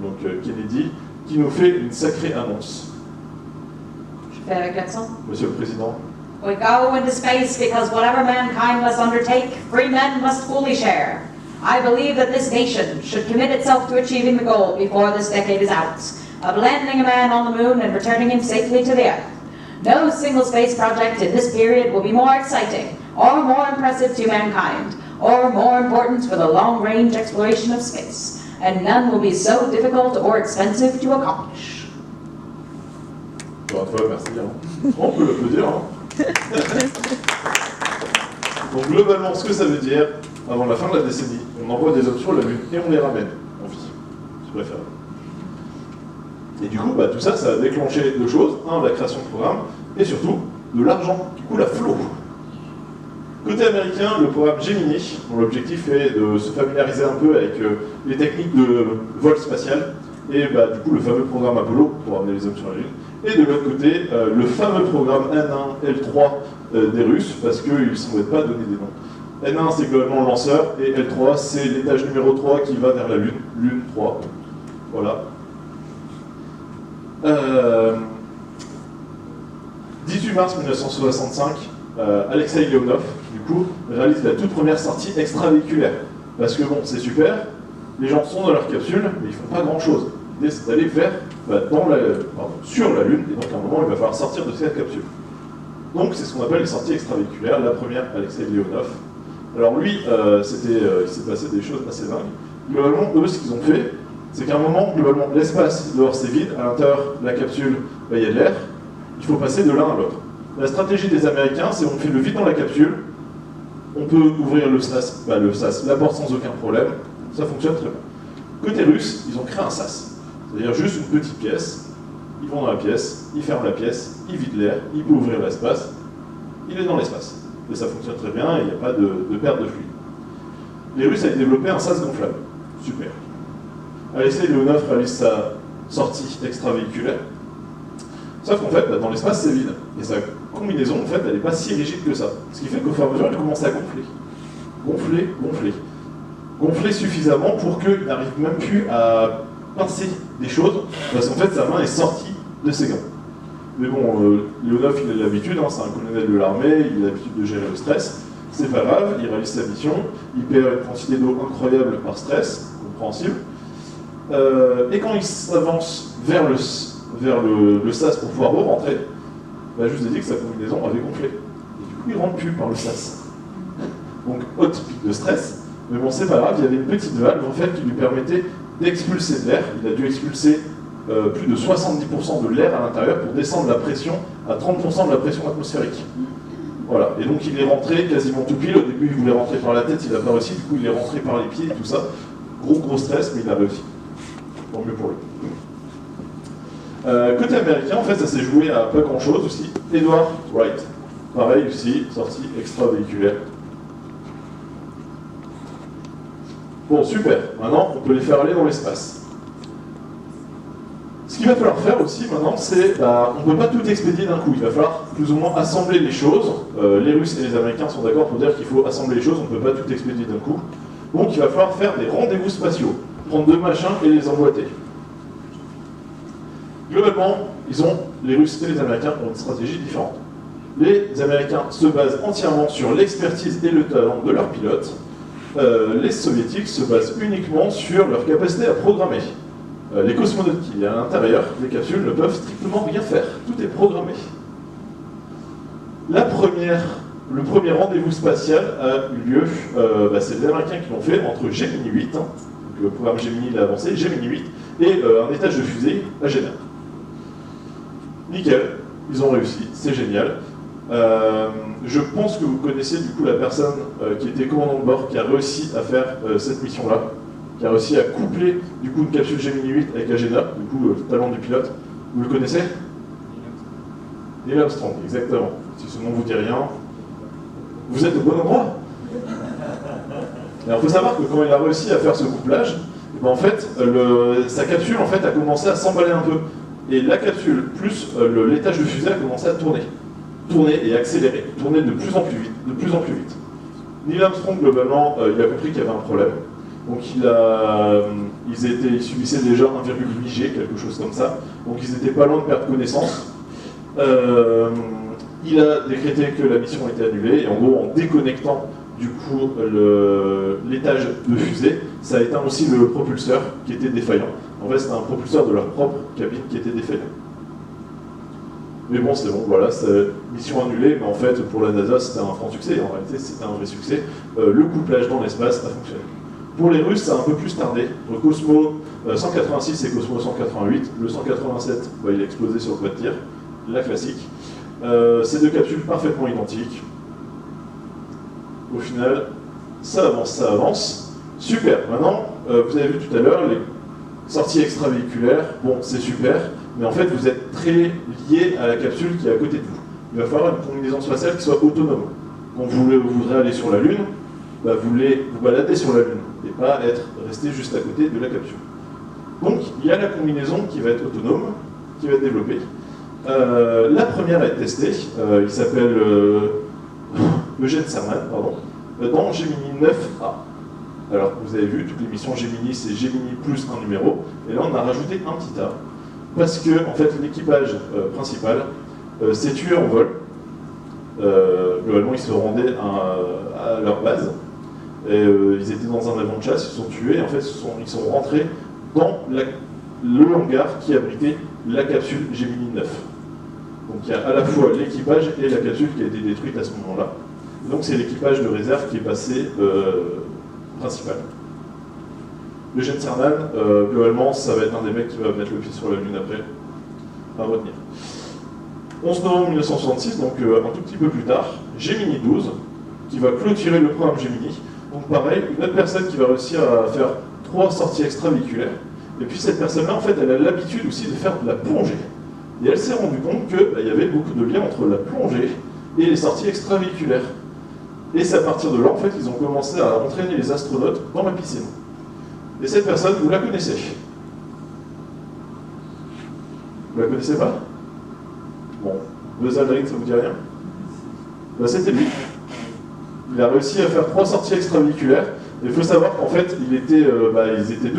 donc Kennedy, qui nous fait une sacrée annonce. Je fais avec l'accent. Monsieur le Président. We go into space because whatever mankind must undertake, free men must fully share. I believe that this nation should commit itself to achieving the goal before this decade is out, of landing a man on the moon and returning him safely to the Earth. No single space project in this period will be more exciting or more impressive to mankind, or more important for the long-range exploration of space, and none will be so difficult or expensive to accomplish. Bon, toi, merci. Hein. On peut l'applaudir. Hein. Donc globalement, ce que ça veut dire, avant la fin de la décennie, on envoie des hommes sur la Lune et on les ramène en vie. C'est préférable. Et du coup, tout ça, ça a déclenché deux choses. Un, la création de programmes, et surtout, de l'argent qui coule à flot. Côté américain, le programme Gemini, dont l'objectif est de se familiariser un peu avec les techniques de vol spatial, et du coup le fameux programme Apollo, pour amener les hommes sur la Lune, et de l'autre côté, le fameux programme N1, L3 des Russes, parce qu'ils ne s'en pas donner des noms. N1 c'est globalement le lanceur, et L3 c'est l'étage numéro 3 qui va vers la Lune, Lune 3. Voilà. 18 mars 1965, Alexei Leonov, du coup, réalise la toute première sortie extravéhiculaire. Parce que bon, c'est super, les gens sont dans leur capsule, mais ils font pas grand-chose. L'idée, c'est d'aller sur la Lune, et donc à un moment, il va falloir sortir de cette capsule. Donc, c'est ce qu'on appelle les sorties extravéhiculaires. La première, Alexei Leonov. Alors lui, il s'est passé des choses assez dingues. Globalement, eux, ce qu'ils ont fait, c'est qu'à un moment, globalement, l'espace dehors, c'est vide, à l'intérieur de la capsule, il y a de l'air, il faut passer de l'un à l'autre. La stratégie des Américains, c'est on fait le vide dans la capsule, on peut ouvrir le sas, la porte sans aucun problème, ça fonctionne très bien. Côté russe, ils ont créé un sas, c'est-à-dire juste une petite pièce, ils vont dans la pièce, ils ferment la pièce, ils vident l'air, ils peuvent ouvrir l'espace, il est dans l'espace. Et ça fonctionne très bien, et il n'y a pas de perte de fluide. Les Russes avaient développé un sas gonflable, super. Alexei Leonov réalise sa sortie extravéhiculaire, sauf qu'en fait, dans l'espace, c'est vide. Et sa combinaison, en fait, elle n'est pas si rigide que ça. Ce qui fait qu'au fur et à mesure, elle commence à gonfler. Gonfler, gonfler. Gonfler suffisamment pour qu'il n'arrive même plus à pincer des choses, parce qu'en fait, sa main est sortie de ses gants. Mais bon, Leonov, il a l'habitude, c'est un colonel de l'armée, il a l'habitude de gérer le stress. C'est pas grave, il réalise sa mission, il perd une quantité d'eau incroyable par stress, compréhensible. Et quand il s'avance vers le sas pour pouvoir rentrer, je vous ai dit que sa combinaison avait gonflé. Et du coup, il ne rentre plus par le sas. Donc, haute pic de stress, Mais bon, c'est pas grave, il y avait une petite valve en fait qui lui permettait d'expulser de l'air. Il a dû expulser plus de 70% de l'air à l'intérieur pour descendre la pression à 30% de la pression atmosphérique. Voilà, et donc il est rentré quasiment tout pile. Au début, il voulait rentrer par la tête, il n'a pas réussi, du coup, il est rentré par les pieds et tout ça. Gros stress, mais il a réussi. Tant mieux pour lui. Côté américain, en fait, ça s'est joué à pas grand-chose aussi. Edward Wright, pareil aussi, sortie extravéhiculaire. Bon, super. Maintenant, on peut les faire aller dans l'espace. Ce qu'il va falloir faire aussi maintenant, c'est, on ne peut pas tout expédier d'un coup. Il va falloir plus ou moins assembler les choses. Les Russes et les Américains sont d'accord pour dire qu'il faut assembler les choses, on ne peut pas tout expédier d'un coup. Donc il va falloir faire des rendez-vous spatiaux, prendre deux machins et les emboîter. Globalement, les Russes et les Américains ont une stratégie différente. Les Américains se basent entièrement sur l'expertise et le talent de leurs pilotes. Les Soviétiques se basent uniquement sur leur capacité à programmer. Les cosmonautes qui y a à l'intérieur des capsules ne peuvent strictement rien faire. Tout est programmé. Le premier rendez-vous spatial a eu lieu, c'est les Américains qui l'ont fait entre Gemini 8, donc le programme Gemini l'a avancé, Gemini 8, et un étage de fusée à Génère. Nickel, ils ont réussi, c'est génial. Je pense que vous connaissez du coup la personne qui était commandant de bord, qui a réussi à faire cette mission-là, qui a réussi à coupler du coup une capsule Gemini 8 avec Agena, du coup le talent du pilote. Vous le connaissez? Neil Armstrong, exactement. Si ce nom vous dit rien, vous êtes au bon endroit. Alors il faut savoir que quand il a réussi à faire ce couplage, en fait, sa capsule en fait, a commencé à s'emballer un peu. Et la capsule plus l'étage de fusée a commencé à tourner et accélérer, tourner de plus en plus vite, de plus en plus vite. Neil Armstrong, globalement, il a compris qu'il y avait un problème. Donc ils subissaient déjà 1,8 G, quelque chose comme ça. Donc ils n'étaient pas loin de perdre connaissance. Il a décrété que la mission était annulée, et en gros, en déconnectant du coup l'étage de fusée, ça a éteint aussi le propulseur qui était défaillant. En fait, c'était un propulseur de leur propre cabine qui était défaillant. Mais bon, c'est bon, voilà, c'est mission annulée, mais en fait, pour la NASA, c'était un franc succès. En réalité, c'était un vrai succès. Le couplage dans l'espace a fonctionné. Pour les Russes, ça a un peu plus tardé. Le Cosmo 186 et Cosmo 188. Le 187, il a explosé sur le pas de tir, la classique. Ces deux capsules parfaitement identiques. Au final, ça avance. Super. Maintenant, vous avez vu tout à l'heure, les sorties extravéhiculaires, bon, c'est super, mais en fait, vous êtes très lié à la capsule qui est à côté de vous. Il va falloir une combinaison spatiale qui soit autonome. Quand vous voudrez aller sur la Lune, vous voulez vous balader sur la Lune et pas rester juste à côté de la capsule. Donc, il y a la combinaison qui va être autonome, qui va être développée. La première à être testée, il s'appelle Eugene Cernan, dans Gemini 9A. Alors, vous avez vu, toutes les missions Gemini, c'est Gemini plus un numéro, et là on a rajouté un petit A, parce que, en fait, l'équipage principal s'est tué en vol. Globalement, ils se rendaient à leur base, et ils étaient dans un avion de chasse, ils se sont tués, et en fait, ils sont rentrés dans le hangar qui abritait la capsule Gemini 9. Donc il y a à la fois l'équipage et la capsule qui a été détruite à ce moment-là. Donc c'est l'équipage de réserve qui est passé principal. Eugene Cernan, globalement, ça va être un des mecs qui va mettre le pied sur la Lune après, à retenir. 11 novembre 1966, donc un tout petit peu plus tard, Gemini 12, qui va clôturer le programme Gemini. Donc pareil, une autre personne qui va réussir à faire 3 sorties extravéhiculaires. Et puis cette personne-là, en fait, elle a l'habitude aussi de faire de la plongée. Et elle s'est rendue compte qu'il y avait beaucoup de liens entre la plongée et les sorties extravéhiculaires. Et c'est à partir de là, en fait, ils ont commencé à entraîner les astronautes dans la piscine. Et cette personne, vous la connaissez? Vous la connaissez pas? Bon, Buzz Aldrin, ça vous dit rien? C'était lui. Il a réussi à faire 3 sorties extravéhiculaires. Il faut savoir qu'en fait, ils étaient 2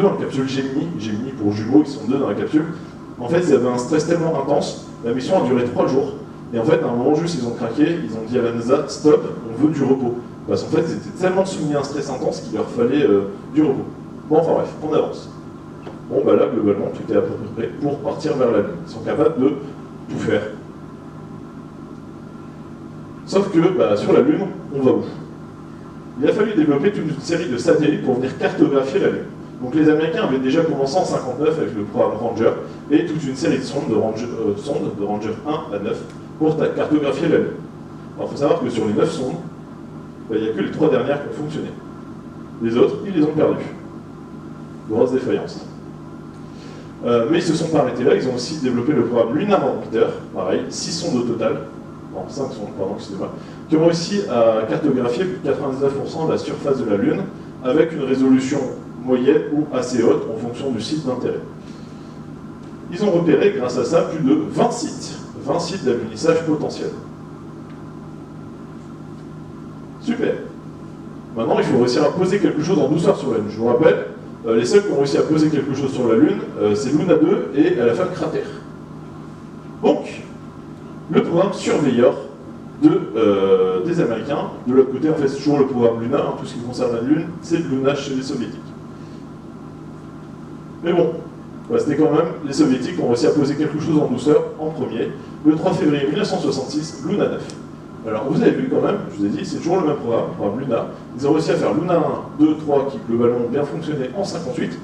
dans la capsule Gemini. Gemini pour jumeaux, ils sont 2 dans la capsule. En fait, il y avait un stress tellement intense, la mission a duré 3 jours. Et en fait, à un moment juste, ils ont craqué, ils ont dit à la NASA, stop, on veut du repos. Parce qu'en fait, ils étaient tellement soumis à un stress intense qu'il leur fallait du repos. Bon, enfin bref, on avance. Bon, là, globalement, tout est à peu près prêt pour partir vers la Lune. Ils sont capables de tout faire. Sauf que, sur la Lune, on va où? il a fallu développer toute une série de satellites pour venir cartographier la Lune. Donc les Américains avaient déjà commencé en 1959 avec le programme Ranger et toute une série de sondes de Ranger 1 à 9 pour cartographier la Lune. Alors il faut savoir que sur les 9 sondes, il n'y a que les 3 dernières qui ont fonctionné. Les autres, ils les ont perdues. Grosse défaillance. Mais ils se sont pas arrêtés là, ils ont aussi développé le programme Lunar Orbiter, pareil, 6 sondes au total, non, 5 sondes, pardon, excusez-moi, qui ont réussi à cartographier plus de 99% de la surface de la Lune avec une résolution moyenne ou assez haute en fonction du site d'intérêt. Ils ont repéré, grâce à ça, plus de 20 sites d'alunissage potentiels. Super. Maintenant, il faut réussir à poser quelque chose en douceur sur la Lune. Je vous rappelle, les seuls qui ont réussi à poser quelque chose sur la Lune, c'est Luna 2 et à la fin Crater. Donc, le programme Surveyor des Américains, de l'autre côté, en fait, c'est toujours le programme Luna, hein, tout ce qui concerne la Lune, c'est Luna chez les Soviétiques. Mais bon, c'était quand même les Soviétiques qui ont réussi à poser quelque chose en douceur en premier, le 3 février 1966, Luna 9. Alors vous avez vu quand même, je vous ai dit, c'est toujours le même programme Luna. Ils ont réussi à faire Luna 1, 2, 3 qui globalement ont bien fonctionné en 58.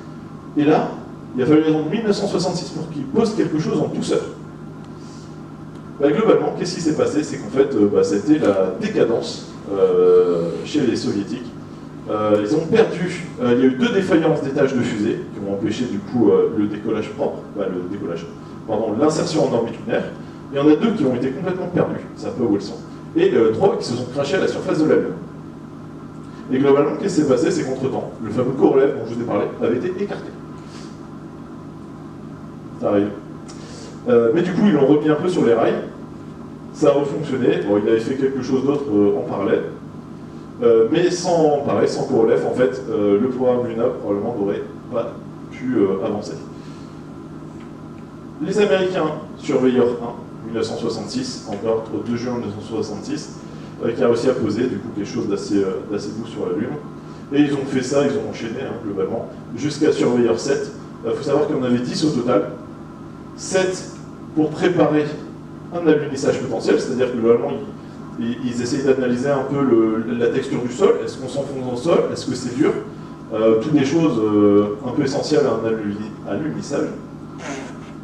Et là, il a fallu attendre 1966 pour qu'ils posent quelque chose en douceur. Globalement, qu'est-ce qui s'est passé? C'est qu'en fait, c'était la décadence chez les Soviétiques. Ils ont perdu, il y a eu 2 défaillances d'étages de fusée qui ont empêché du coup le décollage propre, l'insertion en orbite lunaire. Il y en a 2 qui ont été complètement perdus, c'est un peu où elles sont. Et 3 qui se sont crachés à la surface de la Lune. Et globalement, qu'est-ce qui s'est passé? C'est qu'entre-temps, le fameux Korolev dont je vous ai parlé avait été écarté. Ça arrive. Mais du coup, ils l'ont remis un peu sur les rails. Ça a refonctionné. Bon, il avait fait quelque chose d'autre en parallèle. Mais sans Korolev, en fait, le programme Luna probablement n'aurait pas pu avancer. Les Américains, Surveyor 1, 1966, encore le 2 juin 1966, qui a réussi à poser du coup quelque chose d'assez doux sur la Lune. Et ils ont fait ça, ils ont enchaîné globalement, jusqu'à Surveyor 7. Il faut savoir qu'il y en avait 10 au total. 7 pour préparer un alunissage potentiel, c'est-à-dire que globalement, ils essayent d'analyser un peu la texture du sol. Est-ce qu'on s'enfonce dans le sol? Est-ce que c'est dur? Toutes des choses un peu essentielles à un alunissage.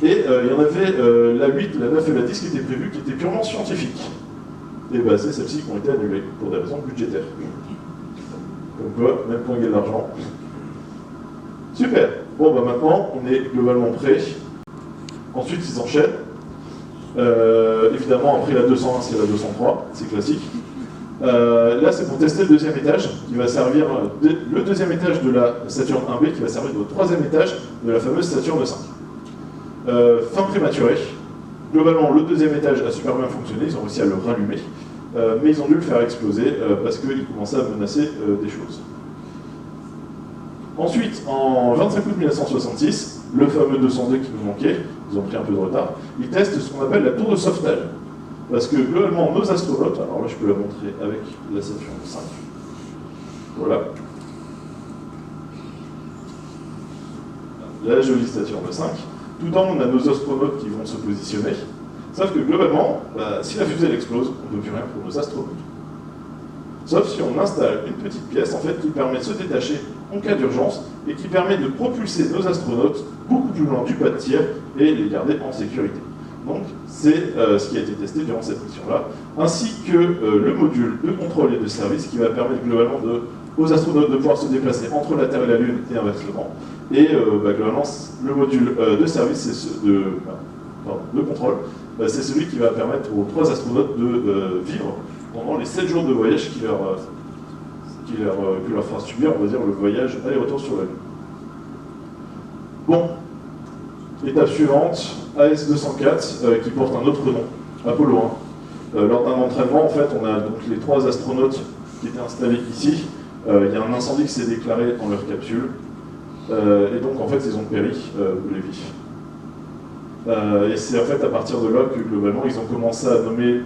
Et il y en avait la 8, la 9 et la 10 qui étaient prévues, qui étaient purement scientifiques. Et c'est celles-ci qui ont été annulées, pour des raisons budgétaires. Comme quoi, même quand il y a de l'argent. Super. Bon, maintenant, on est globalement prêt. Ensuite, ils enchaînent. Évidemment, après la 201, c'est la 203, c'est classique. Là, c'est pour tester le 2e étage, qui va servir, le 2e étage de la Saturne 1B, qui va servir de 3e étage de la fameuse Saturne 5. Fin prématurée. Globalement, le 2e étage a super bien fonctionné, ils ont réussi à le rallumer, mais ils ont dû le faire exploser parce qu'il commençait à menacer des choses. Ensuite, en 25 août 1966, le fameux 202 qui nous manquait, ils ont pris un peu de retard, ils testent ce qu'on appelle la tour de sauvetage. Parce que globalement, nos astronautes, alors là je peux la montrer avec la Saturne 5, voilà. La jolie Saturne 5. Tout en haut, on a nos astronautes qui vont se positionner. Sauf que globalement, si la fusée elle explose, on ne peut plus rien pour nos astronautes. Sauf si on installe une petite pièce en fait, qui permet de se détacher en cas d'urgence et qui permet de propulser nos astronautes beaucoup plus loin du pas de tir et les garder en sécurité. Donc c'est ce qui a été testé durant cette mission-là, ainsi que le module de contrôle et de service qui va permettre globalement aux astronautes de pouvoir se déplacer entre la Terre et la Lune et inversement. Et globalement, le module de service, de contrôle, c'est celui qui va permettre aux 3 astronautes de vivre pendant les 7 jours de voyage qui leur fera subir, on va dire, le voyage aller-retour sur la Lune. Bon, étape suivante, AS-204, qui porte un autre nom, Apollo 1. Lors d'un entraînement, en fait, on a donc les 3 astronautes qui étaient installés ici. Il y a un incendie qui s'est déclaré dans leur capsule. Et donc, en fait, ils ont péri brûlés vifs. Et c'est en fait à partir de là que, globalement, ils ont commencé à nommer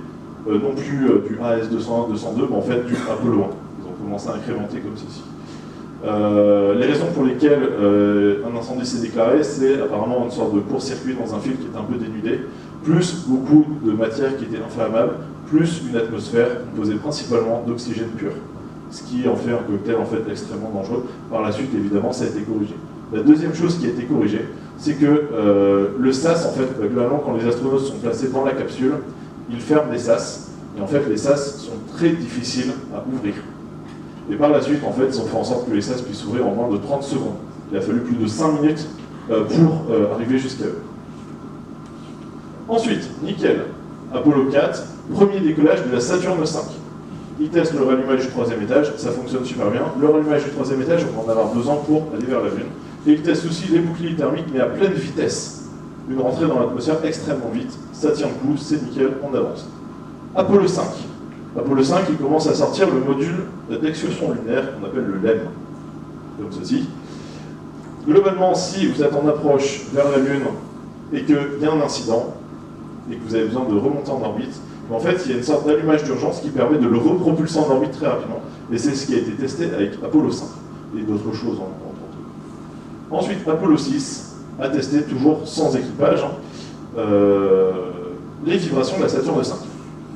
non plus du AS-201, 202, mais en fait du Apollo 1. Ils ont commencé à incrémenter comme ceci. Les raisons pour lesquelles un incendie s'est déclaré, c'est apparemment une sorte de court-circuit dans un fil qui est un peu dénudé, plus beaucoup de matière qui était inflammable, plus une atmosphère composée principalement d'oxygène pur. ce qui en fait un cocktail en fait extrêmement dangereux. Par la suite, évidemment, ça a été corrigé. La deuxième chose qui a été corrigée, c'est que le sas, en fait, globalement, quand les astronautes sont placés dans la capsule, ils ferment des sas, et en fait, les sas sont très difficiles à ouvrir. Et par la suite, en fait, ils ont fait en sorte que les sas puissent s'ouvrir en moins de 30 secondes. Il a fallu plus de 5 minutes pour arriver jusqu'à eux. Ensuite, nickel, Apollo 4, premier décollage de la Saturne 5. Ils testent le rallumage du 3e étage, ça fonctionne super bien. Le rallumage du 3e étage, on va en avoir 2 ans pour aller vers la Lune. Et ils testent aussi les boucliers thermiques, mais à pleine vitesse. Une rentrée dans l'atmosphère extrêmement vite, ça tient le coup, c'est nickel, on avance. Apollo 5. Apollo 5, il commence à sortir le module d'excursion lunaire qu'on appelle le LEM, comme ceci. Globalement, si vous êtes en approche vers la Lune et qu'il y a un incident, et que vous avez besoin de remonter en orbite, en fait, il y a une sorte d'allumage d'urgence qui permet de le repropulser en orbite très rapidement. Et c'est ce qui a été testé avec Apollo 5 et d'autres choses entre autres. Ensuite, Apollo 6 a testé, toujours sans équipage, les vibrations de la Saturne 5.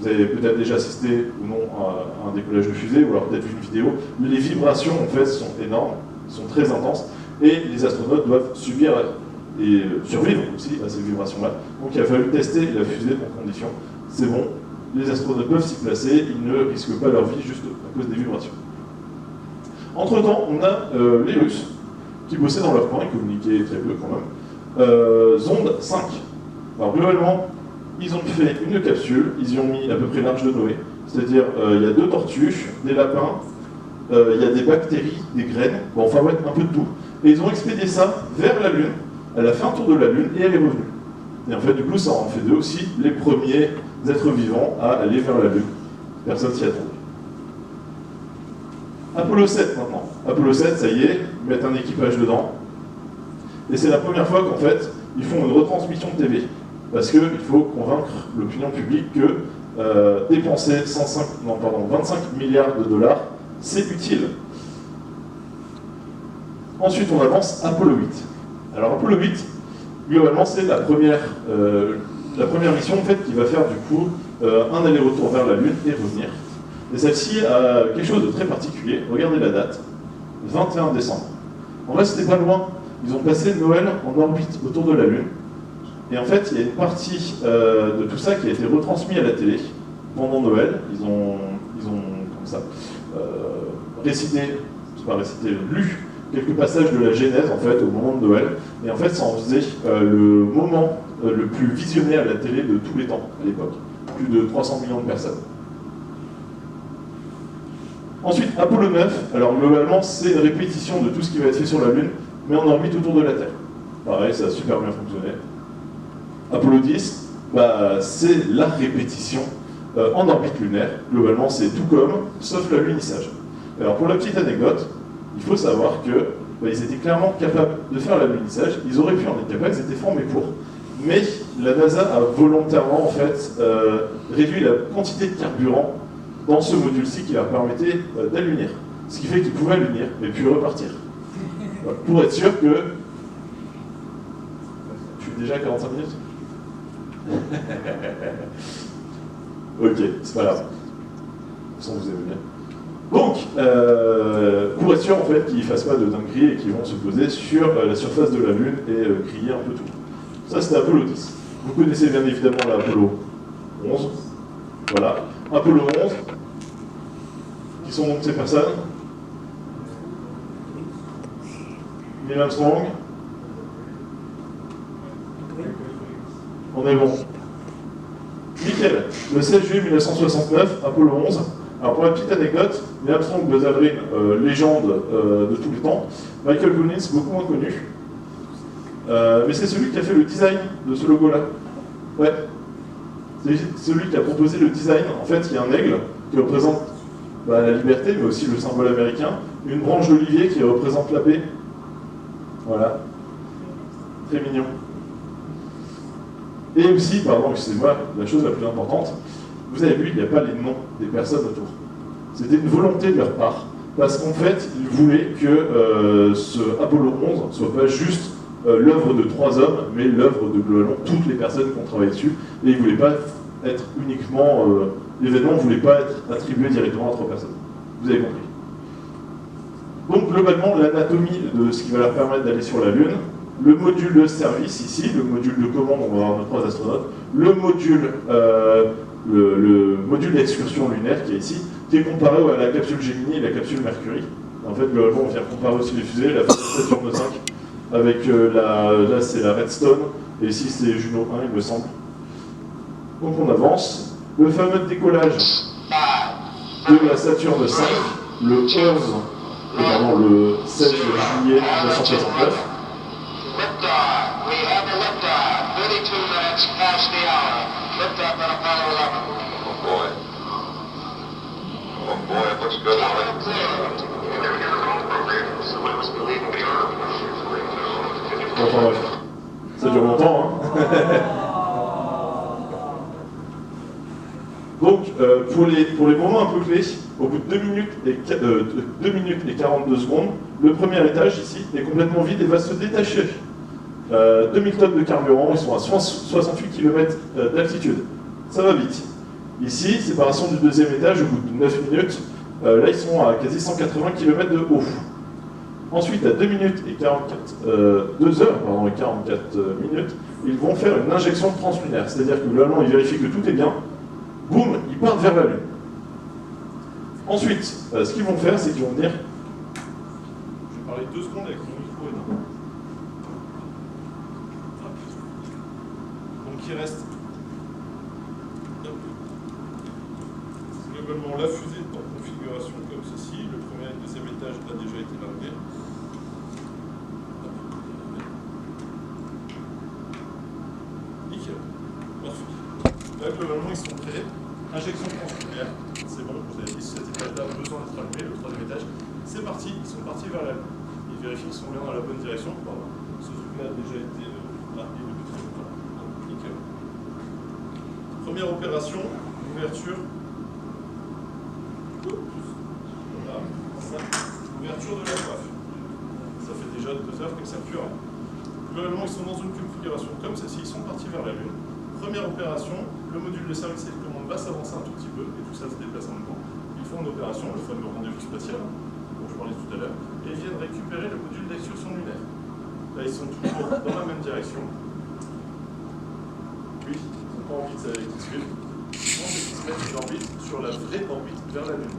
Vous avez peut-être déjà assisté ou non à un décollage de fusée, ou alors peut-être vu une vidéo. Les vibrations, en fait, sont énormes, sont très intenses, et les astronautes doivent subir et survivre aussi à ces vibrations-là. Donc il a fallu tester la fusée en conditions. C'est bon, les astronautes peuvent s'y placer, ils ne risquent pas leur vie juste à cause des vibrations. Entre-temps, on a les Russes, qui bossaient dans leur coin et communiquaient très peu quand même. Zonde 5. Alors globalement, ils ont fait une capsule, ils y ont mis à peu près l'Arche de Noé, c'est-à-dire il y a 2 tortues, des lapins, il y a des bactéries, des graines, bon, enfin ouais, un peu de tout. Et ils ont expédié ça vers la Lune, elle a fait un tour de la Lune et elle est revenue. Et en fait, du coup, ça en fait d'eux aussi les premiers êtres vivants à aller vers la Lune. Personne s'y attendait. Apollo 7 maintenant. Apollo 7, ça y est, ils mettent un équipage dedans. Et c'est la première fois qu'en fait, ils font une retransmission de TV. Parce qu'il faut convaincre l'opinion publique que dépenser 25 milliards de dollars, c'est utile. Ensuite, on avance Apollo 8. Alors Apollo 8, globalement, c'est la première mission en fait, qui va faire du coup un aller-retour vers la Lune et revenir. Et celle-ci a quelque chose de très particulier. Regardez la date, 21 décembre. En vrai, c'était pas loin. Ils ont passé Noël en orbite autour de la Lune. Et en fait, il y a une partie de tout ça qui a été retransmise à la télé pendant Noël. Ils ont comme ça, lu quelques passages de la Genèse en fait au moment de Noël. Et en fait, ça en faisait le moment le plus visionné à la télé de tous les temps à l'époque. Plus de 300 millions de personnes. Ensuite, Apollo 9. Alors globalement, c'est une répétition de tout ce qui va être fait sur la Lune, mais en orbite autour de la Terre. Pareil, ça a super bien fonctionné. Apollo 10, c'est la répétition en orbite lunaire. Globalement, c'est tout comme, sauf l'alunissage. Alors pour la petite anecdote, il faut savoir que ils étaient clairement capables de faire l'alunissage, ils auraient pu en être capables, ils étaient formés pour. Mais la NASA a volontairement en fait réduit la quantité de carburant dans ce module-ci qui leur permettait d'allunir. Ce qui fait qu'ils pouvaient allunir et puis repartir. Voilà. Pour être sûr que... Je suis déjà à 45 minutes. Ok, c'est pas grave. De toute façon, vous aimez bien. Donc, pour être sûr en fait qu'ils ne fassent pas de dinguerie et qu'ils vont se poser sur la surface de la Lune et griller un peu tout. Ça, c'était Apollo 10. Vous connaissez bien évidemment l'Apollo 11. Voilà. Apollo 11. Qui sont donc ces personnes? Neil Armstrong. On est bon. Nickel. Le 16 juillet 1969, Apollo 11. Alors pour la petite anecdote, Neil Armstrong, Buzz Aldrin, légende de tous les temps. Michael Collins, beaucoup moins connu. Mais c'est celui qui a fait le design de ce logo-là. Ouais. C'est celui qui a proposé le design. En fait, il y a un aigle qui représente la liberté, mais aussi le symbole américain. Une branche d'olivier qui représente la paix. Voilà. Très mignon. Et aussi, pardon, excusez-moi, la chose la plus importante, vous avez vu, il n'y a pas les noms des personnes autour. C'était une volonté de leur part, parce qu'en fait, ils voulaient que ce Apollo 11 soit pas juste l'œuvre de 3 hommes, mais l'œuvre de globalement toutes les personnes qui ont travaillé dessus, et ils ne voulaient pas être uniquement... l'événement ne voulait pas être attribué directement à 3 personnes. Vous avez compris. Donc globalement, l'anatomie de ce qui va leur permettre d'aller sur la Lune, le module de service ici, le module de commande, on va avoir nos 3 astronautes, le module d'excursion lunaire qui est ici, qui est comparé à la capsule Gemini et la capsule Mercury. En fait, globalement, on vient comparer aussi les fusées, la fusée Saturne 5, avec là c'est la Redstone, et ici c'est Juno 1, il me semble. Donc on avance. Le fameux décollage de la Saturne 5, le 11, évidemment le 16 juillet 1969. Liftoff. We have a liftoff. 32 minutes past the hour. Liftoff on Apollo 11. Oh boy. Oh boy, it looks good. Enfin bref, ça dure longtemps, hein. Donc, pour les moments un peu clés, au bout de 2 minutes et 42 secondes, le premier étage ici est complètement vide et va se détacher. 2000 tonnes de carburant, ils sont à 68 km d'altitude. Ça va vite. Ici, séparation du deuxième étage au bout de 9 minutes. Là, ils sont à quasi 180 km de haut. Ensuite, à 2 minutes et 2 heures et 44 minutes, ils vont faire une injection translunaire. C'est-à-dire que globalement, ils vérifient que tout est bien. Boum, ils partent vers la Lune. Ensuite, ce qu'ils vont faire, c'est qu'ils vont venir... Je vais parler 2 secondes avec mon micro énorme. Donc il reste... Globalement, la fusée est en configuration comme ceci. Le premier et le deuxième étage a déjà été largué. Nickel. Parfait. Là, globalement, ils sont prêts. Injection translunaire, c'est bon, vous avez dit cet étage-là a besoin d'être allumé, le troisième étage, c'est parti, ils sont partis vers la Lune. Ils vérifient qu'ils sont bien dans la bonne direction. Pardon. Ce truc-là a déjà été largué depuis très longtemps. Nickel. Première opération, ouverture. Voilà, ça. Ouverture de la coiffe. Ça fait déjà 2 heures que ça pure. Globalement, ils sont dans une configuration comme ceci, ils sont partis vers la Lune. Première opération, le module de service et de commande va s'avancer un tout petit peu, et tout ça se déplace en même temps. Ils font une opération, le fameux rendez-vous spatial, dont je parlais tout à l'heure, et ils viennent récupérer le module d'excursion lunaire. Là, ils sont toujours dans la même direction. Oui, ils n'ont pas envie de s'aller tout de suite. Ils vont se mettre une orbite sur la vraie orbite vers la Lune.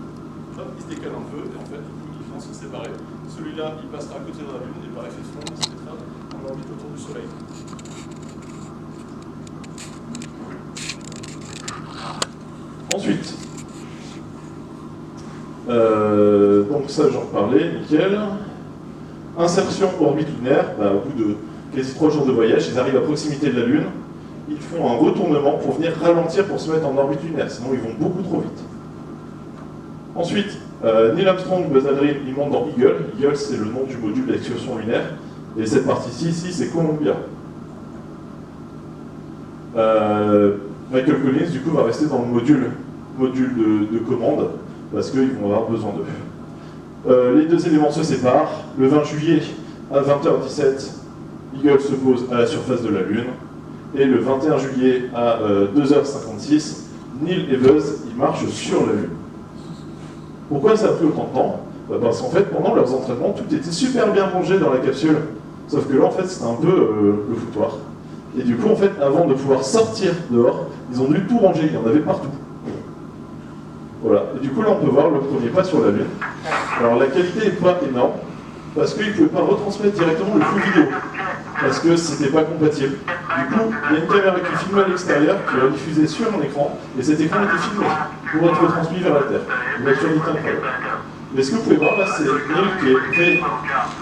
Hop, ils se décalent un peu, et en fait, ils vont se séparer. Celui-là, il passera à côté de la Lune, et par effet de fond, il se mettra en orbite autour du Soleil. Ensuite, donc ça j'en parlais, nickel. Insertion orbite lunaire, au bout de quasi 3 jours de voyage, ils arrivent à proximité de la Lune, ils font un retournement pour venir ralentir pour se mettre en orbite lunaire, sinon ils vont beaucoup trop vite. Ensuite, Neil Armstrong, Buzz Aldrin, ils montent dans Eagle. Eagle c'est le nom du module d'excursion lunaire, et cette partie-ci, ici, c'est Columbia. Michael Collins, du coup, va rester dans le module de commande, parce qu'ils vont avoir besoin d'eux. Les 2 éléments se séparent. Le 20 juillet, à 20h17, Eagle se pose à la surface de la Lune. Et le 21 juillet, à 2h56, Neil et Buzz, ils marchent sur la Lune. Pourquoi ça a pris autant de temps ? Parce qu'en fait, pendant leurs entraînements, tout était super bien rangé dans la capsule. Sauf que là, en fait, c'était un peu le foutoir. Et du coup, en fait, avant de pouvoir sortir dehors, ils ont dû tout ranger, il y en avait partout. Voilà, et du coup, là, on peut voir le premier pas sur la Lune. Alors, la qualité n'est pas énorme, parce qu'ils ne pouvaient pas retransmettre directement le flux vidéo, parce que c'était pas compatible. Du coup, il y a une caméra qui filme à l'extérieur, qui va diffuser sur un écran, et cet écran était filmé pour être retransmis vers la Terre. Une actualité incroyable. Mais ce que vous pouvez voir, là, c'est Neil qui est prêt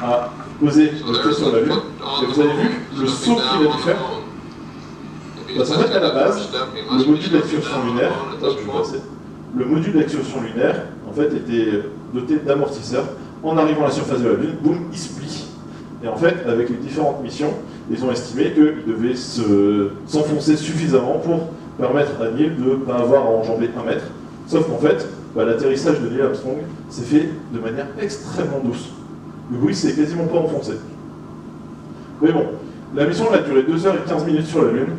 à poser le pied sur la Lune, et vous avez vu le saut qu'il a dû faire. Parce qu'en fait, à la base, le module d'excursion lunaire, le module d'excursion lunaire, en fait, était doté d'amortisseurs. En arrivant à la surface de la Lune, boum, il se plie. Et en fait, avec les différentes missions, ils ont estimé qu'ils devaient s'enfoncer suffisamment pour permettre à Neil de ne pas avoir à enjamber 1 mètre. Sauf qu'en fait, l'atterrissage de Neil Armstrong s'est fait de manière extrêmement douce. Du coup, il s'est quasiment pas enfoncé. Mais bon, la mission a duré 2h15 sur la Lune.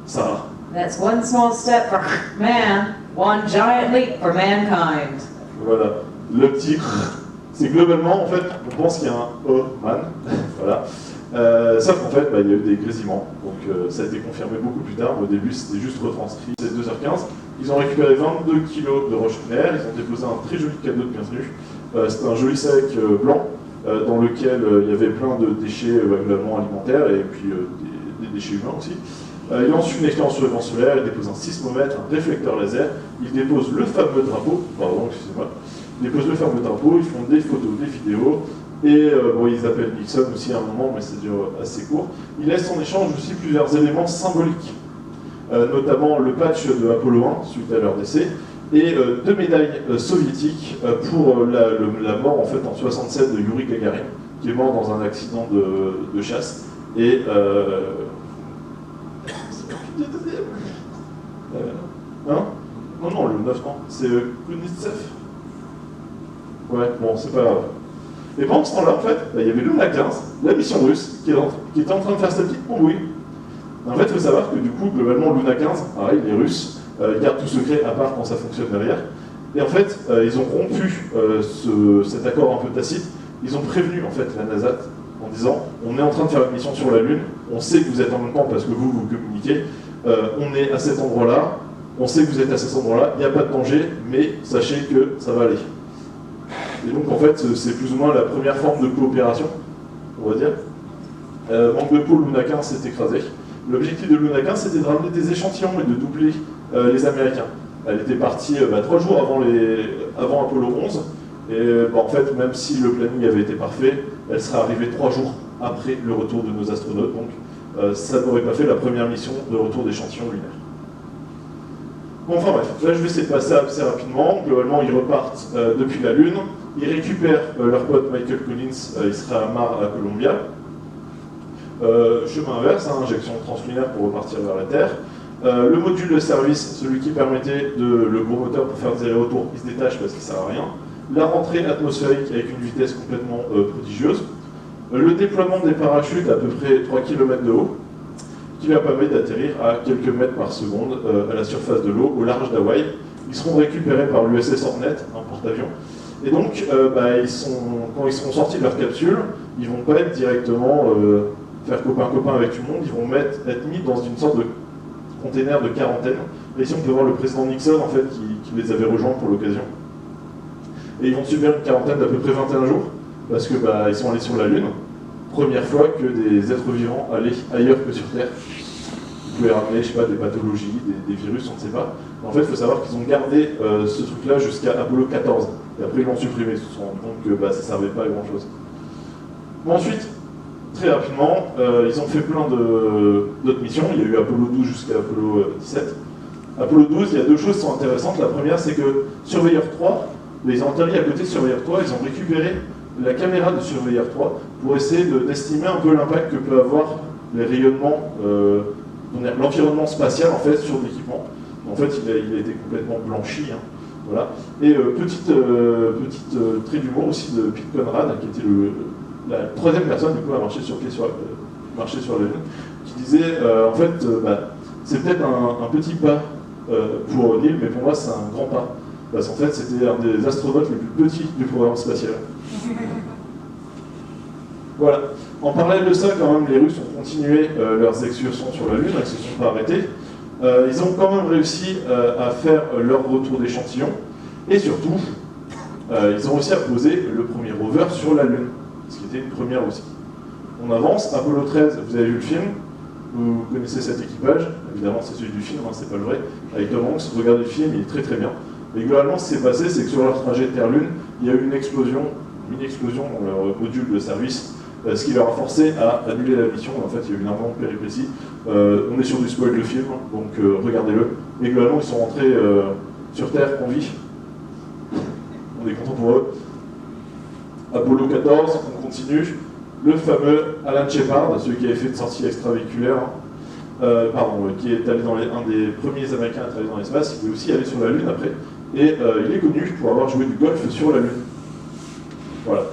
Sarah. That's one small step for man, one giant leap for mankind. Voilà, le petit c'est globalement, en fait, on pense qu'il y a un O-man, voilà. Sauf qu'en fait, il y a eu des grésillements, donc ça a été confirmé beaucoup plus tard. Au début, c'était juste retranscrit. C'est 2h15. Ils ont récupéré 22 kg de roches lunaires. Ils ont déposé un très joli cadeau de bienvenue. C'était un joli sac blanc dans lequel il y avait plein de déchets globalement alimentaires et puis des déchets humains aussi. Ils ont ensuite une expérience sur le vent solaire. Ils déposent un sismomètre, un réflecteur laser. Ils déposent le fameux drapeau. Pardon, excusez-moi. Ils déposent le fameux drapeau. Ils font des photos, des vidéos. Et bon, ils appellent Nixon aussi à un moment, mais ça dure assez court. Ils laissent en échange aussi plusieurs éléments symboliques, notamment le patch de Apollo 1 suite à leur décès, et 2 médailles soviétiques pour la mort en fait en 67 de Yuri Gagarin, qui est mort dans un accident de chasse. Et hein? Non, le 9 ans, c'est Kunitsev. Ouais, bon, c'est pas grave. Et pendant ce temps-là, en fait, il y avait Luna 15, la mission russe, qui était en train de faire sa petite embrouille. En fait, il faut savoir que du coup, globalement, Luna 15, pareil, les Russes, gardent tout secret à part quand ça fonctionne derrière. Et en fait, ils ont rompu cet accord un peu tacite. Ils ont prévenu en fait la NASA en disant on est en train de faire une mission sur la Lune, on sait que vous êtes en même temps parce que vous communiquez, on est à cet endroit-là, on sait que vous êtes à cet endroit-là, il n'y a pas de danger, mais sachez que ça va aller. Et donc en fait, c'est plus ou moins la première forme de coopération, on va dire. Manque de peau, Luna 15 s'est écrasé. L'objectif de Luna 15, c'était de ramener des échantillons et de doubler les Américains. Elle était partie 3 jours avant Apollo 11, et en fait, même si le planning avait été parfait, elle serait arrivée 3 jours après le retour de nos astronautes, donc ça n'aurait pas fait la première mission de retour d'échantillons lunaires. Bon, enfin bref, là je vais essayer de passer assez rapidement. Globalement, ils repartent depuis la Lune, ils récupèrent leur pote Michael Collins, il sera à Mars à Columbia. Chemin inverse, injection translunaire pour repartir vers la Terre. Le module de service, celui qui permettait le gros moteur pour faire des allers-retours, il se détache parce qu'il ne sert à rien. La rentrée atmosphérique avec une vitesse complètement prodigieuse. Le déploiement des parachutes à peu près 3 km de haut, qui leur permet d'atterrir à quelques mètres par seconde à la surface de l'eau, au large d'Hawaï. Ils seront récupérés par l'USS Hornet, un porte-avions. Et donc, quand ils seront sortis de leur capsule, ils ne vont pas être directement faire copain-copain avec tout le monde, ils vont être mis dans une sorte de container de quarantaine. Et ici, on peut voir le président Nixon, en fait, qui les avait rejoints pour l'occasion. Et ils vont subir une quarantaine d'à peu près 21 jours, parce que ils sont allés sur la Lune. Première fois que des êtres vivants allaient ailleurs que sur Terre. Vous pouvez ramener, je sais pas, des pathologies, des virus, on ne sait pas. En fait, il faut savoir qu'ils ont gardé ce truc-là jusqu'à Apollo 14. Et après, ils l'ont supprimé, ils se sont rendus compte que ça ne servait pas à grand-chose. Bon, ensuite, très rapidement, ils ont fait plein d'autres missions. Il y a eu Apollo 12 jusqu'à Apollo 17. Apollo 12, il y a 2 choses qui sont intéressantes. La première, c'est que Surveyor 3, ils ont atterri à côté de Surveyor 3, ils ont récupéré la caméra de Surveyor 3 pour essayer d'estimer un peu l'impact que peut avoir les rayonnements, l'environnement spatial en fait sur l'équipement. En fait, il a été complètement blanchi. Hein, voilà. Et petite trait d'humour aussi de Pete Conrad, qui était la 3e personne du coup à marcher sur la Lune, qui disait en fait c'est peut-être un petit pas pour Neil, mais pour moi c'est un grand pas. Parce qu'en fait, c'était un des astronautes les plus petits du programme spatial. Voilà. En parallèle de ça, quand même, les Russes ont continué leurs excursions sur la Lune, ils ne se sont pas arrêtés. Ils ont quand même réussi à faire leur retour d'échantillons. Et surtout, ils ont réussi à poser le premier rover sur la Lune, ce qui était une première aussi. On avance, Apollo 13, vous avez vu le film, vous connaissez cet équipage, évidemment c'est celui du film, hein, c'est pas le vrai, avec Tom Hanks, regardez le film, il est très très bien. Et globalement, ce qui s'est passé, c'est que sur leur trajet Terre-Lune, il y a eu une mini-explosion dans leur module de service, ce qui leur a forcé à annuler la mission. En fait, il y a eu une énorme péripétie. On est sur du spoil de film, donc regardez-le. Et globalement, ils sont rentrés sur Terre en vie. On est content pour eux. Apollo 14, on continue. Le fameux Alan Shepard, celui qui avait fait une sortie extravéhiculaire, qui est allé dans un des premiers Américains à travailler dans l'espace, il est aussi allé sur la Lune après. Et il est connu pour avoir joué du golf sur la Lune. Voilà.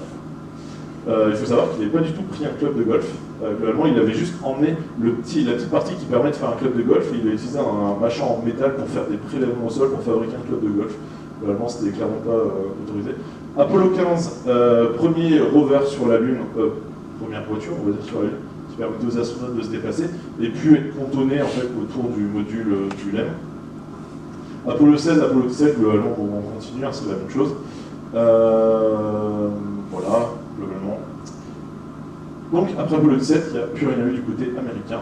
Il faut savoir qu'il n'avait pas du tout pris un club de golf. Globalement, il avait juste emmené la petite partie qui permet de faire un club de golf, et il a utilisé un machin en métal pour faire des prélèvements au sol pour fabriquer un club de golf. Globalement, c'était clairement pas autorisé. Apollo 15, premier rover sur la Lune, première voiture, on va dire, sur la Lune, qui permet aux astronautes de se déplacer, et puis être cantonné en fait autour du module du LEM. Apollo 16, Apollo 17, globalement, on continue, hein, c'est la même chose. Voilà, globalement. Donc, après Apollo 17, il n'y a plus rien eu du côté américain.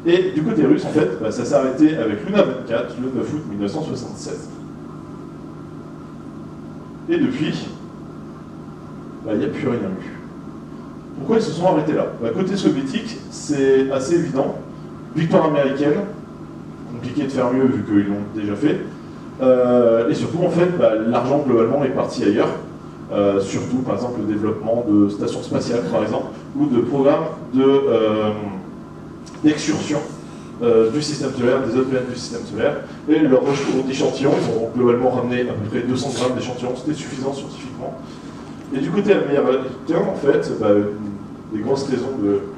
Et du côté russe, en fait, ça s'est arrêté avec Luna 24, le 9 août 1976. Et depuis, il n'y a plus rien eu. Pourquoi ils se sont arrêtés là? Côté soviétique, c'est assez évident. Victoire américaine, compliqué de faire mieux vu qu'ils l'ont déjà fait. Et surtout, en fait, l'argent globalement est parti ailleurs. Surtout, par exemple, le développement de stations spatiales, par exemple, ou de programmes d'excursion du système solaire, des autres planètes du système solaire. Et leur retour d'échantillons, ils ont globalement ramené à peu près 200 grammes d'échantillons, c'était suffisant scientifiquement. Et du côté américain, en fait, des grosses raisons,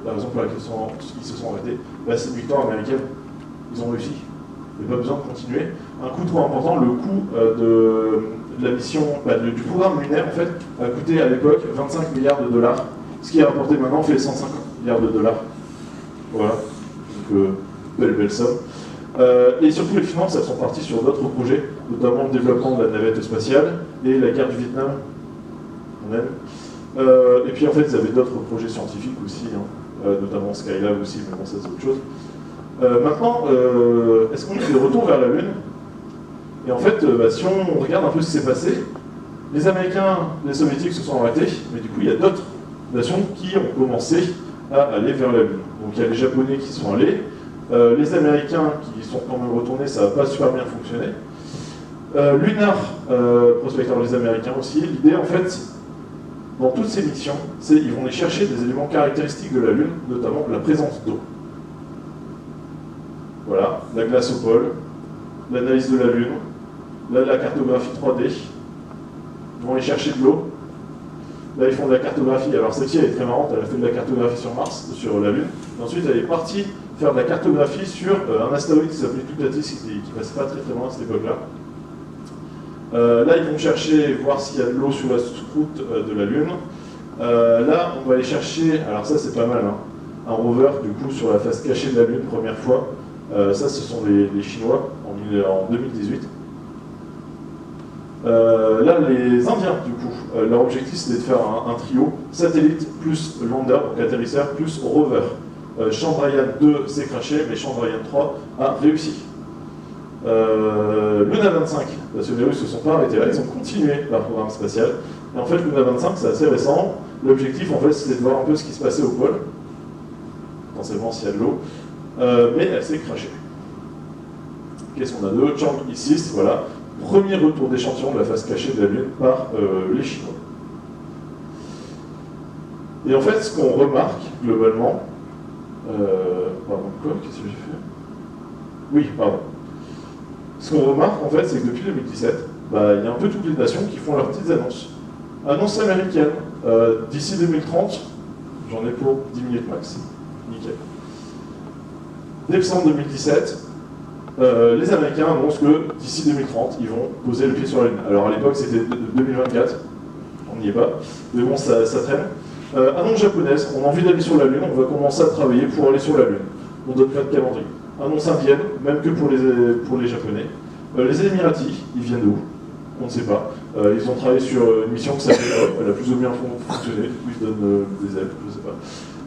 la raison pour laquelle ils se sont arrêtés, c'est une victoire américaine. Ils ont réussi. Il n'y a pas besoin de continuer. Un coût trop important, le coût de la mission, du programme lunaire, en fait, a coûté à l'époque 25 milliards de dollars. Ce qui est rapporté maintenant fait 150 milliards de dollars. Voilà. Donc, belle somme. Et surtout, les finances, elles sont parties sur d'autres projets, notamment le développement de la navette spatiale et la guerre du Vietnam. On aime. Et puis, en fait, ils avaient d'autres projets scientifiques aussi, hein, notamment Skylab aussi, mais bon, ça c'est autre chose. Maintenant, est-ce qu'on est de retour vers la Lune? Et en fait, si on regarde un peu ce qui s'est passé, les Américains, les Soviétiques se sont arrêtés, mais du coup, il y a d'autres nations qui ont commencé à aller vers la Lune. Donc il y a les Japonais qui sont allés, les Américains qui sont quand même retournés, ça n'a pas super bien fonctionné. Lunar, prospecteur les Américains aussi, l'idée en fait, dans toutes ces missions, c'est qu'ils vont aller chercher des éléments caractéristiques de la Lune, notamment la présence d'eau. Voilà, la glace au pôle, l'analyse de la Lune, la cartographie 3D, ils vont aller chercher de l'eau. Là, ils font de la cartographie. Alors, celle-ci, elle est très marrante, elle a fait de la cartographie sur Mars, sur la Lune. Et ensuite, elle est partie faire de la cartographie sur un astéroïde qui s'appelait Toutatis, qui passait pas très loin à cette époque-là. Là, ils vont chercher, voir s'il y a de l'eau sur la sous-croûte de la Lune. Là, on va aller chercher, alors ça, c'est pas mal, hein, un rover, du coup, sur la face cachée de la Lune, première fois. Ça, ce sont les Chinois, en 2018. Là, les Indiens, du coup, leur objectif c'était de faire un trio, satellite plus lander, donc atterrisseur, plus rover. Chandrayaan 2 s'est craché, mais Chandrayaan 3 a réussi. Luna 25, parce que les Russes ne se sont pas arrêtés là, ils ont continué leur programme spatial. Et en fait, Luna 25, c'est assez récent. L'objectif, en fait, c'était de voir un peu ce qui se passait au pôle, potentiellement s'il y a de l'eau, mais elle s'est crachée. Qu'est-ce qu'on a d'autre? Chang'e 6, voilà. Premier retour d'échantillon de la face cachée de la Lune par les Chinois. Et en fait, ce qu'on remarque globalement, pardon, quoi? Qu'est-ce que j'ai fait? Oui, pardon. Ce qu'on remarque en fait, c'est que depuis 2017, il y a un peu toutes les nations qui font leurs petites annonces. Annonce américaine, d'ici 2030, j'en ai pour 10 minutes max. Nickel. Décembre 2017, les Américains annoncent que d'ici 2030, ils vont poser le pied sur la Lune. Alors à l'époque, c'était 2024, on n'y est pas, mais bon, ça traîne. Annonce japonaise, on a envie d'aller sur la Lune, on va commencer à travailler pour aller sur la Lune. On donne pas de calendrier. Annonce indienne, même que pour les Japonais. Les Émiratis, ils viennent d'où? On ne sait pas. Ils ont travaillé sur une mission qui s'appelle Hope, elle a plus ou moins fonctionné, du coup ils donnent des ailes, je ne sais pas.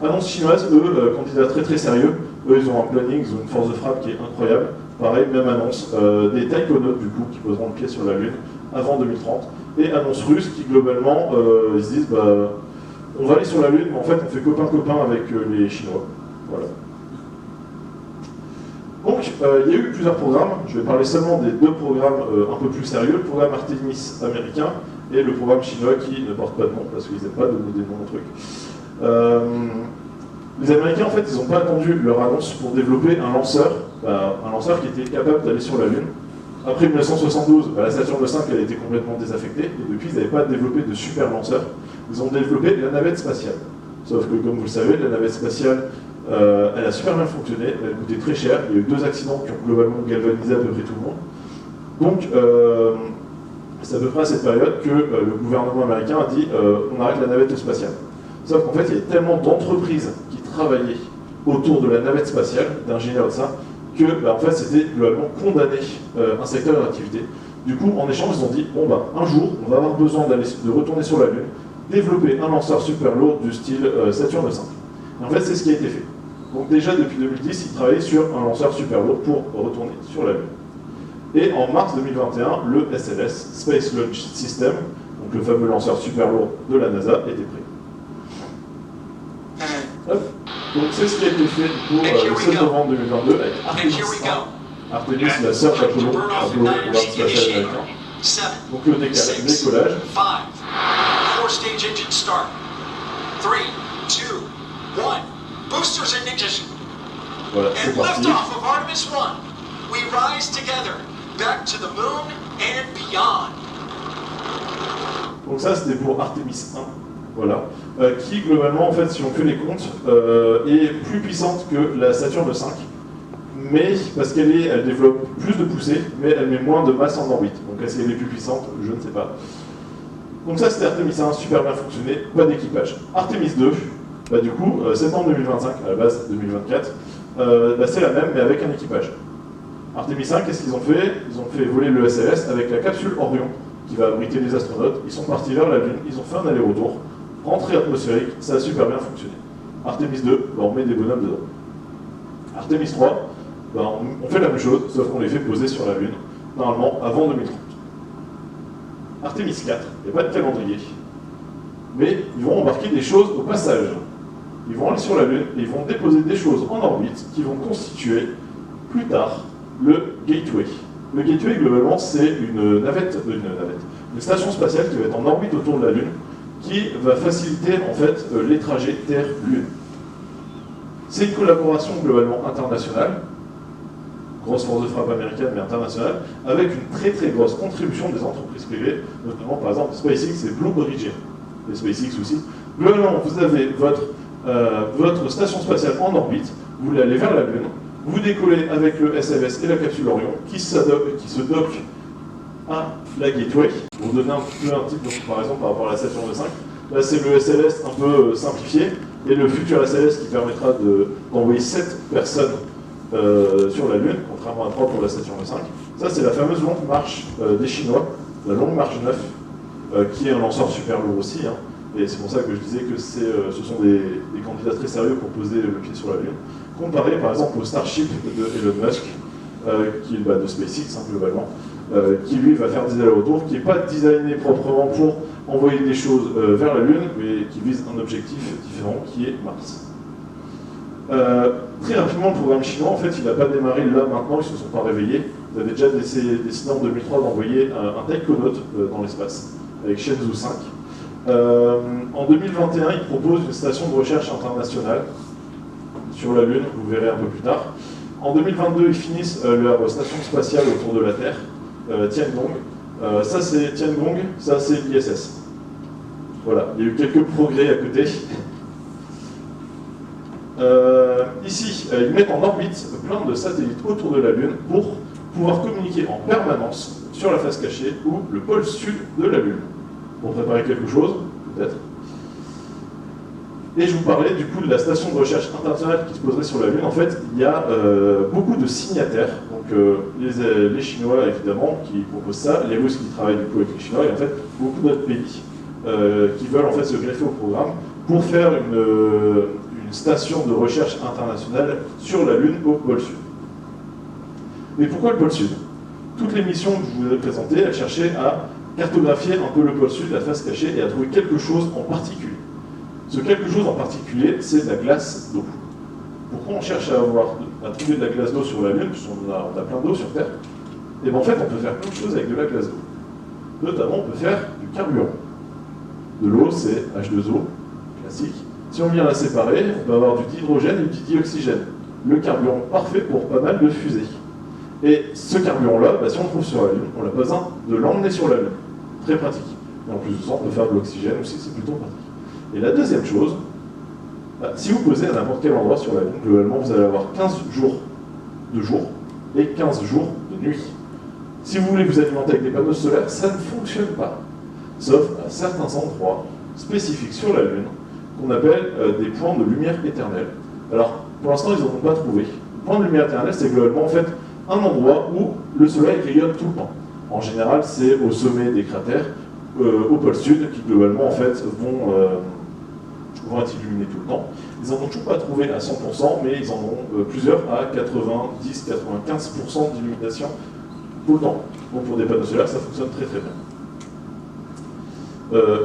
Annonce chinoise, eux, candidats très très sérieux, eux ils ont un planning, ils ont une force de frappe qui est incroyable. Pareil, même annonce, des taïkonautes du coup qui poseront le pied sur la Lune avant 2030. Et annonce russe qui globalement, ils se disent, on va aller sur la Lune, mais en fait on fait copain-copain avec les Chinois. Voilà. Donc, il y a eu plusieurs programmes. Je vais parler seulement des deux programmes un peu plus sérieux, le programme Artemis américain et le programme chinois qui ne porte pas de nom parce qu'ils n'aiment pas donner des noms aux trucs. Les Américains, en fait, ils n'ont pas attendu leur annonce pour développer un lanceur qui était capable d'aller sur la Lune. Après 1972, la station de 5 elle a été complètement désaffectée et depuis, ils n'avaient pas développé de super lanceur. Ils ont développé la navette spatiale. Sauf que, comme vous le savez, la navette spatiale, elle a super bien fonctionné, elle a coûté très cher, il y a eu 2 accidents qui ont globalement galvanisé à peu près tout le monde. Donc, C'est à peu près à cette période que le gouvernement américain a dit on arrête la navette spatiale. Sauf qu'en fait, il y a tellement d'entreprises qui travaillaient autour de la navette spatiale, d'ingénieurs de ça, que en fait, c'était globalement condamné un secteur d'activité. Du coup, en échange, ils ont dit bon, un jour, on va avoir besoin de retourner sur la Lune, développer un lanceur super lourd du style Saturne V. Et en fait, c'est ce qui a été fait. Donc déjà, depuis 2010, ils travaillaient sur un lanceur super lourd pour retourner sur la Lune. Et en mars 2021, le SLS, Space Launch System, donc le fameux lanceur super lourd de la NASA, était prêt. Hop. Donc c'est ce qui a été fait du coup, le 7 novembre 2022 avec Artemis 1. Artemis, la sœur d'Apollo, programme spatial américain. Donc le décollage. 4-stage engine start. 3, 2, 1. Boosters ignition. Voilà, c'est And parti. liftoff of Artemis 1. We rise together, back to the moon and beyond. Donc ça c'était pour Artemis 1, voilà, qui globalement en fait si on fait les comptes est plus puissante que la Saturne V, mais parce qu'elle développe plus de poussée, mais elle met moins de masse en orbite. Donc est-ce qu'elle est plus puissante? Je ne sais pas. Donc ça c'était Artemis 1, super bien fonctionné, pas d'équipage. Artemis 2, du coup, septembre 2025, à la base 2024, c'est la même mais avec un équipage. Artemis 1, qu'est-ce qu'ils ont fait? Ils ont fait voler le SLS avec la capsule Orion, qui va abriter les astronautes. Ils sont partis vers la Lune, ils ont fait un aller-retour, rentrée atmosphérique, ça a super bien fonctionné. Artemis 2, on met des bonhommes dedans. Artemis 3, on fait la même chose, sauf qu'on les fait poser sur la Lune, normalement avant 2030. Artemis 4, il n'y a pas de calendrier, mais ils vont embarquer des choses au passage. Ils vont aller sur la Lune et ils vont déposer des choses en orbite qui vont constituer plus tard le Gateway. Le Gateway, globalement, c'est une station spatiale qui va être en orbite autour de la Lune, qui va faciliter en fait les trajets Terre-Lune. C'est une collaboration globalement internationale, grosse force de frappe américaine mais internationale, avec une très très grosse contribution des entreprises privées, notamment par exemple SpaceX et Blue Origin, et SpaceX aussi. Globalement, vous avez votre station spatiale en orbite, vous voulez aller vers la Lune, vous décollez avec le SLS et la capsule Orion qui se dock à la Gateway. Pour vous donner un peu un type de comparaison par rapport à la Saturne V, là c'est le SLS un peu simplifié et le futur SLS qui permettra d'envoyer 7 personnes sur la Lune, contrairement à 3 pour la Saturne V. Ça c'est la fameuse longue marche des Chinois, la longue marche 9, qui est un lanceur super lourd aussi. Hein. Et c'est pour ça que je disais que ce sont des candidats très sérieux pour poser le pied sur la Lune. Comparé par exemple au Starship de Elon Musk, qui est de SpaceX hein, globalement, qui lui va faire des allers-retours, qui n'est pas designé proprement pour envoyer des choses vers la Lune, mais qui vise un objectif différent qui est Mars. Très rapidement, le programme chinois, en fait, il n'a pas démarré là maintenant, ils ne se sont pas réveillés. Ils avaient déjà décidé en 2003 d'envoyer un taïkonaute dans l'espace, avec Shenzhou 5. En 2021, ils proposent une station de recherche internationale sur la Lune, vous verrez un peu plus tard. En 2022, ils finissent leur station spatiale autour de la Terre, Tiangong. Ça c'est Tiangong, ça c'est l'ISS. Voilà, il y a eu quelques progrès à côté. Ici, ils mettent en orbite plein de satellites autour de la Lune pour pouvoir communiquer en permanence sur la face cachée ou le pôle sud de la Lune. Pour préparer quelque chose, peut-être. Et je vous parlais du coup de la station de recherche internationale qui se poserait sur la Lune. En fait, il y a beaucoup de signataires, donc les Chinois évidemment qui proposent ça, les Russes qui travaillent du coup avec les Chinois, et en fait beaucoup d'autres pays qui veulent en fait se greffer au programme pour faire une station de recherche internationale sur la Lune au pôle Sud. Mais pourquoi le pôle Sud? Toutes les missions que je vous ai présentées, elles cherchaient à cartographier un peu le pôle Sud, la face cachée, et à trouver quelque chose en particulier. Ce quelque chose en particulier, c'est de la glace d'eau. Pourquoi on cherche à trouver de la glace d'eau sur la Lune, puisqu'on a plein d'eau sur Terre? Et bien en fait, on peut faire plein de choses avec de la glace d'eau. Notamment, on peut faire du carburant. De l'eau, c'est H2O, classique. Si on vient la séparer, on peut avoir du dihydrogène et du dioxygène. Le carburant parfait pour pas mal de fusées. Et ce carburant-là, si on le trouve sur la Lune, on n'a pas besoin de l'emmener sur la Lune. Très pratique. Et en plus de ça, on peut faire de l'oxygène aussi, c'est plutôt pratique. Et la deuxième chose, si vous posez à n'importe quel endroit sur la Lune, globalement, vous allez avoir 15 jours de jour et 15 jours de nuit. Si vous voulez vous alimenter avec des panneaux solaires, ça ne fonctionne pas. Sauf à certains endroits spécifiques sur la Lune, qu'on appelle des points de lumière éternelle. Alors, pour l'instant, ils n'en ont pas trouvé. Le point de lumière éternelle, c'est globalement en fait un endroit où le soleil rayonne tout le temps. En général, c'est au sommet des cratères, au pôle sud, qui globalement en fait vont être illuminés tout le temps. Ils n'en ont toujours pas trouvé à 100%, mais ils en ont plusieurs à 90-95% d'illumination tout le temps. Donc pour des panneaux solaires, ça fonctionne très très bien.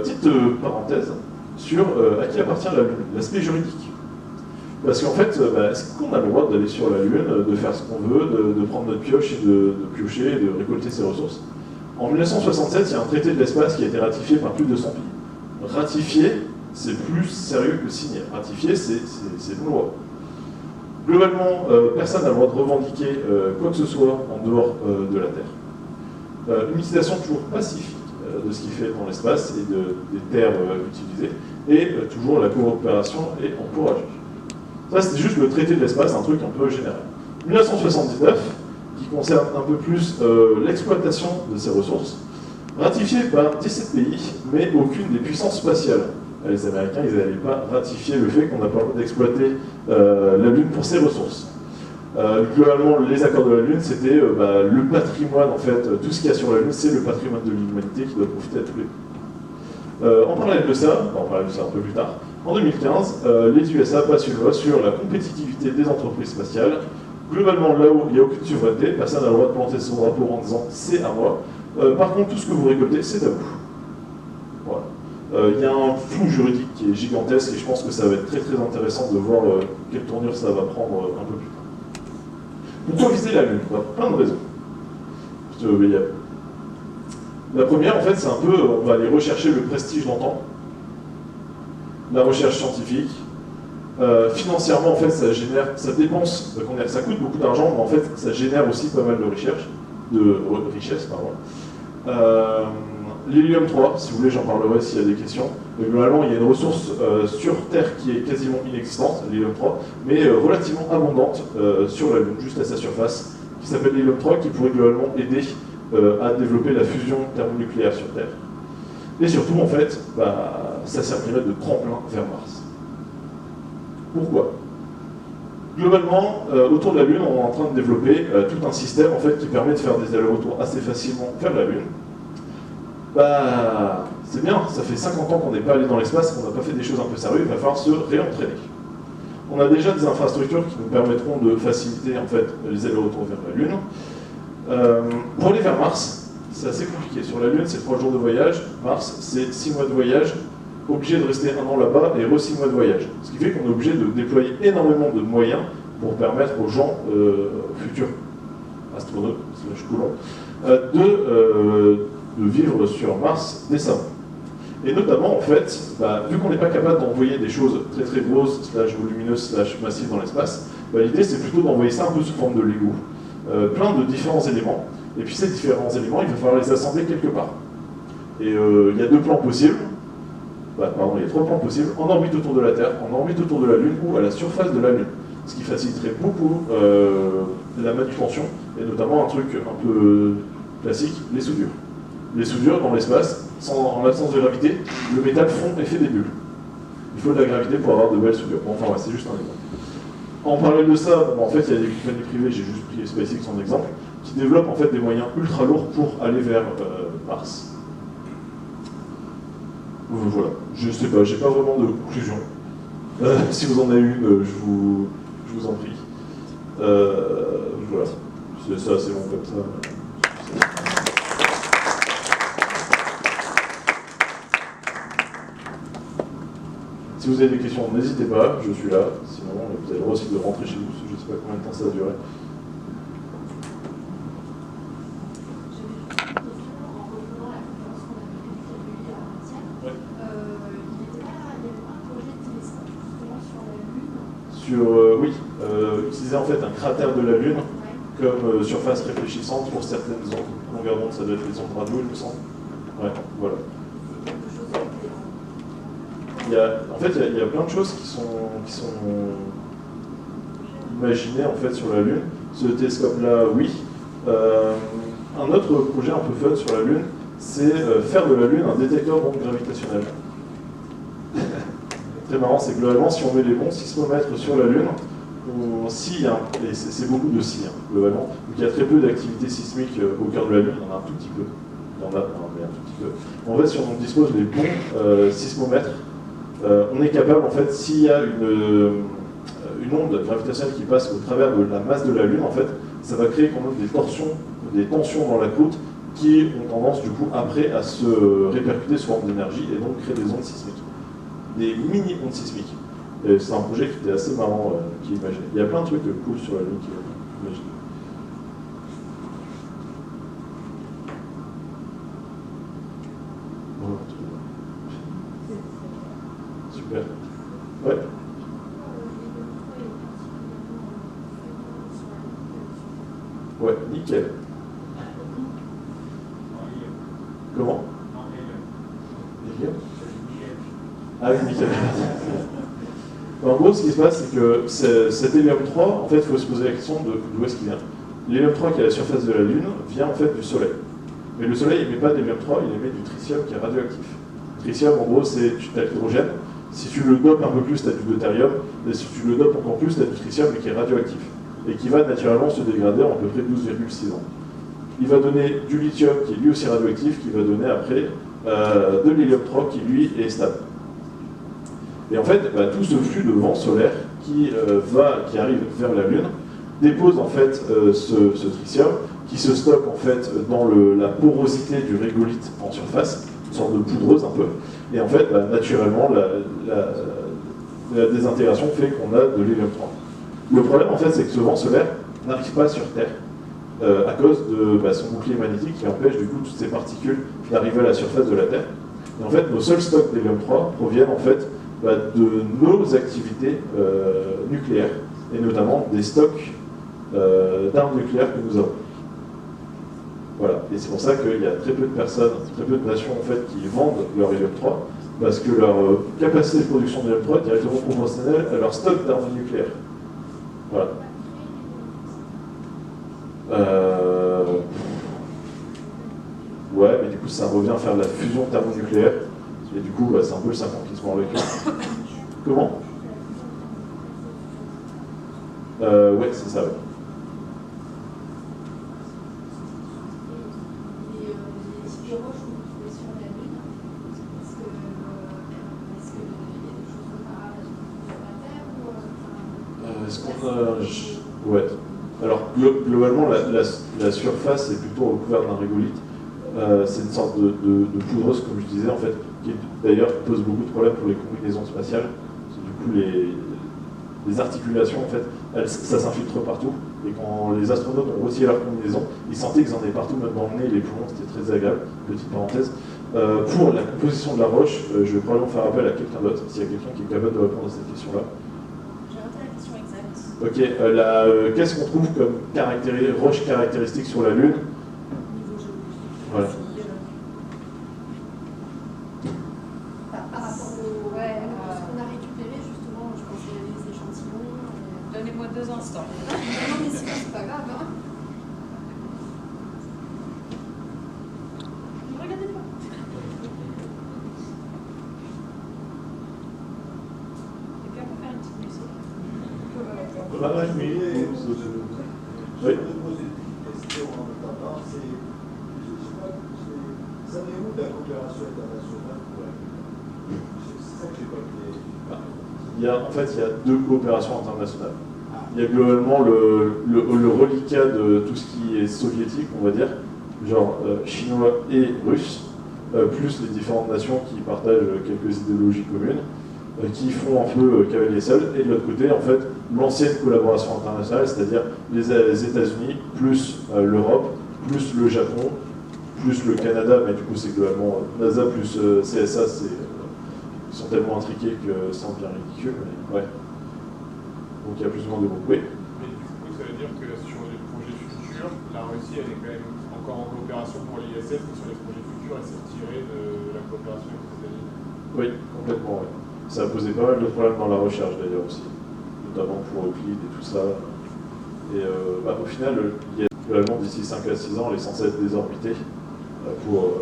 Petite parenthèse sur à qui appartient la Lune, l'aspect juridique. Parce qu'en fait, est-ce qu'on a le droit d'aller sur la Lune, de faire ce qu'on veut, de prendre notre pioche et de piocher, et de récolter ses ressources? En 1967, il y a un traité de l'espace qui a été ratifié par plus de 100 pays. Ratifié, c'est plus sérieux que signé. Ratifié, c'est une loi. Globalement, personne n'a le droit de revendiquer quoi que ce soit en dehors de la Terre. Une utilisation toujours pacifique de ce qui fait dans l'espace et des terres utilisées, et toujours la coopération est encouragée. Ça, c'était juste le traité de l'espace, un truc un peu général. 1979, qui concerne un peu plus l'exploitation de ces ressources, ratifié par 17 pays, mais aucune des puissances spatiales. Les Américains, ils n'avaient pas ratifié le fait qu'on n'a pas le droit d'exploiter la Lune pour ses ressources. Globalement, les accords de la Lune, c'était le patrimoine, en fait, tout ce qu'il y a sur la Lune, c'est le patrimoine de l'humanité qui doit profiter à tous les pays. En parallèle de ça, un peu plus tard, en 2015, les USA passent une loi sur la compétitivité des entreprises spatiales. Globalement, là où il n'y a aucune souveraineté, personne n'a le droit de planter son drapeau en disant « c'est à moi ». Par contre, tout ce que vous récoltez, c'est à vous. Voilà. Il y a un flou juridique qui est gigantesque et je pense que ça va être très très intéressant de voir quelle tournure ça va prendre un peu plus tard. Pourquoi viser la Lune? Plein de raisons. La première, en fait, c'est un peu, on va aller rechercher le prestige d'antan, la recherche scientifique. Financièrement, en fait, ça dépense, ça coûte beaucoup d'argent, mais en fait, ça génère aussi pas mal de richesse. L'hélium 3, si vous voulez, j'en parlerai s'il y a des questions. Globalement, il y a une ressource sur Terre qui est quasiment inexistante, l'hélium 3, mais relativement abondante sur la Lune, juste à sa surface, qui s'appelle l'hélium 3, qui pourrait globalement aider à développer la fusion thermonucléaire sur Terre. Et surtout, en fait, ça servirait de tremplin vers Mars. Pourquoi? Globalement, autour de la Lune, on est en train de développer tout un système en fait, qui permet de faire des allers-retours assez facilement vers la Lune. C'est bien, ça fait 50 ans qu'on n'est pas allé dans l'espace, qu'on n'a pas fait des choses un peu sérieuses, il va falloir se réentraîner. On a déjà des infrastructures qui nous permettront de faciliter en fait, les allers-retours vers la Lune. Pour aller vers Mars, c'est assez compliqué. Sur la Lune, c'est 3 jours de voyage. Mars, c'est 6 mois de voyage. Obligé de rester 1 an là-bas et 6 mois de voyage. Ce qui fait qu'on est obligé de déployer énormément de moyens pour permettre aux gens, futurs astronautes, de vivre sur Mars décemment. Et notamment, en fait, vu qu'on n'est pas capable d'envoyer des choses très très grosses, /volumineuses, /massives dans l'espace, l'idée c'est plutôt d'envoyer ça un peu sous forme de Lego. Plein de différents éléments. Et puis ces différents éléments, il va falloir les assembler quelque part. Et il y a 2 plans possibles. Il y a 3 plans possibles, en orbite autour de la Terre, en orbite autour de la Lune ou à la surface de la Lune. Ce qui faciliterait beaucoup la manutention, et notamment un truc un peu classique, les soudures. Les soudures dans l'espace, en l'absence de gravité, le métal fond et fait des bulles. Il faut de la gravité pour avoir de belles soudures. C'est juste un exemple. En parallèle de ça, en fait, il y a des compagnies privées, j'ai juste pris SpaceX en exemple, qui développent en fait des moyens ultra lourds pour aller vers Mars. Voilà, je sais pas, j'ai pas vraiment de conclusion. Si vous en avez une, je vous en prie. Voilà, c'est assez bon comme ça. Si vous avez des questions, n'hésitez pas, je suis là. Sinon, vous avez le droit aussi de rentrer chez vous, je ne sais pas combien de temps ça va durer. Oui, utiliser en fait un cratère de la Lune comme surface réfléchissante pour certaines longueurs d'onde, ça doit être les ondes radio, il me semble. Ouais, voilà. Il y a plein de choses qui sont imaginées en fait sur la Lune. Ce télescope-là, oui. Un un autre projet un peu fun sur la Lune, c'est faire de la Lune un détecteur d'ondes gravitationnelles. Très marrant, c'est que globalement, si on met les bons sismomètres sur la Lune, et c'est beaucoup de si, globalement, donc il y a très peu d'activité sismique au cœur de la Lune, il y en a un tout petit peu. Il y en a, non, mais un tout petit peu. En fait, si on dispose des bons sismomètres, on est capable, en fait, s'il y a une onde gravitationnelle qui passe au travers de la masse de la Lune, en fait, ça va créer quand même des tensions dans la croûte qui ont tendance, du coup, après à se répercuter sous forme d'énergie et donc créer des ondes sismiques. Des mini-ondes sismiques. C'est un projet qui était assez marrant, qui est imaginé. Il y a plein de trucs cool sur la Lune qui est imaginé. Super. Ouais. Ouais, nickel. Comment? Nickel. Ah oui, nickel. En gros, ce qui se passe, c'est que cet hélium 3, en fait, il faut se poser la question d'où est-ce qu'il vient. L'hélium 3 qui est à la surface de la Lune vient en fait du Soleil. Mais le Soleil n'émet pas d'hélium 3, il émet du tritium qui est radioactif. Le tritium, en gros, c'est de l'hydrogène. Si tu le dopes un peu plus, tu as du deutérium. Et si tu le dopes encore plus, tu as du tritium qui est radioactif. Et qui va naturellement se dégrader en à peu près 12,6 ans. Il va donner du lithium qui est lui aussi radioactif, qui va donner après de l'hélium 3 qui lui est stable. Et en fait, tout ce flux de vent solaire qui arrive vers la Lune dépose en fait ce tritium qui se stocke en fait dans la porosité du régolithe en surface, une sorte de poudreuse un peu. Et en fait, naturellement, la désintégration fait qu'on a de l'hélium 3. Le problème en fait, c'est que ce vent solaire n'arrive pas sur Terre à cause de son bouclier magnétique qui empêche du coup toutes ces particules d'arriver à la surface de la Terre. Et en fait, nos seuls stocks d'hélium 3 proviennent en fait de nos activités nucléaires, et notamment des stocks d'armes nucléaires que nous avons. Voilà, et c'est pour ça qu'il y a très peu de personnes, très peu de nations en fait, qui vendent leur hélium 3, parce que leur capacité de production d'hélium 3 est directement proportionnelle à leur stock d'armes nucléaires. Voilà. Ouais, mais du coup ça revient à faire de la fusion thermonucléaire. Et du coup, c'est un peu le 50 qui se met avec eux. Comment? Ouais, c'est ça, ouais. Les types de roches qu'on peut trouver sur la Lune, est-ce qu'il y a des choses comparables à ce qu'on trouve sur la Terre ou, Ouais. Alors, globalement, la surface est plutôt recouverte d'un régolithe. C'est une sorte de poudreuse, comme je disais, en fait, qui d'ailleurs pose beaucoup de problèmes pour les combinaisons spatiales. Parce que, du coup, les articulations, en fait, ça s'infiltre partout. Et quand les astronautes ont retiré leur combinaison, ils sentaient qu'ils en avaient partout, même dans le nez, les poumons, c'était très agréable. Petite parenthèse. Pour la composition de la roche, je vais probablement faire appel à quelqu'un d'autre, s'il y a quelqu'un qui est capable de répondre à cette question-là. J'ai raté la question exacte. Ok, qu'est-ce qu'on trouve comme roche caractéristique sur la Lune? Niveau géologique. Voilà. Par rapport au. Ouais, ce qu'on a récupéré, justement, je pense qu'il y a des échantillons. Donnez-moi 2 instants. Non, mais c'est pas grave, hein. Ne regardez pas. Et puis on peut faire une petite musique. Oui. Ça vient où de la coopération internationale pour la Lune? C'est ça que j'ai pas compris. En fait, il y a 2 coopérations internationales. Il y a globalement le reliquat de tout ce qui est soviétique, on va dire, genre chinois et russe, plus les différentes nations qui partagent quelques idéologies communes, qui font un peu cavalier seul. Et de l'autre côté, en fait, l'ancienne collaboration internationale, c'est-à-dire les États-Unis, plus l'Europe, plus le Japon, plus le Canada, mais du coup c'est globalement NASA plus CSA, ils sont tellement intriqués que ça en devient ridicule, mais ouais. Donc il y a plus ou moins de groupes, oui. Mais du coup, ça veut dire que sur les projets futurs, la Russie, elle est quand même encore en coopération pour l'ISS, mais sur les projets futurs, elle s'est retirée de la coopération avec les États-Unis. Oui, complètement, oui. Ça a posé pas mal de problèmes dans la recherche d'ailleurs aussi, notamment pour Euclide et tout ça. Et au final, il y a globalement, d'ici 5 à 6 ans, elle est censée être désorbitée pour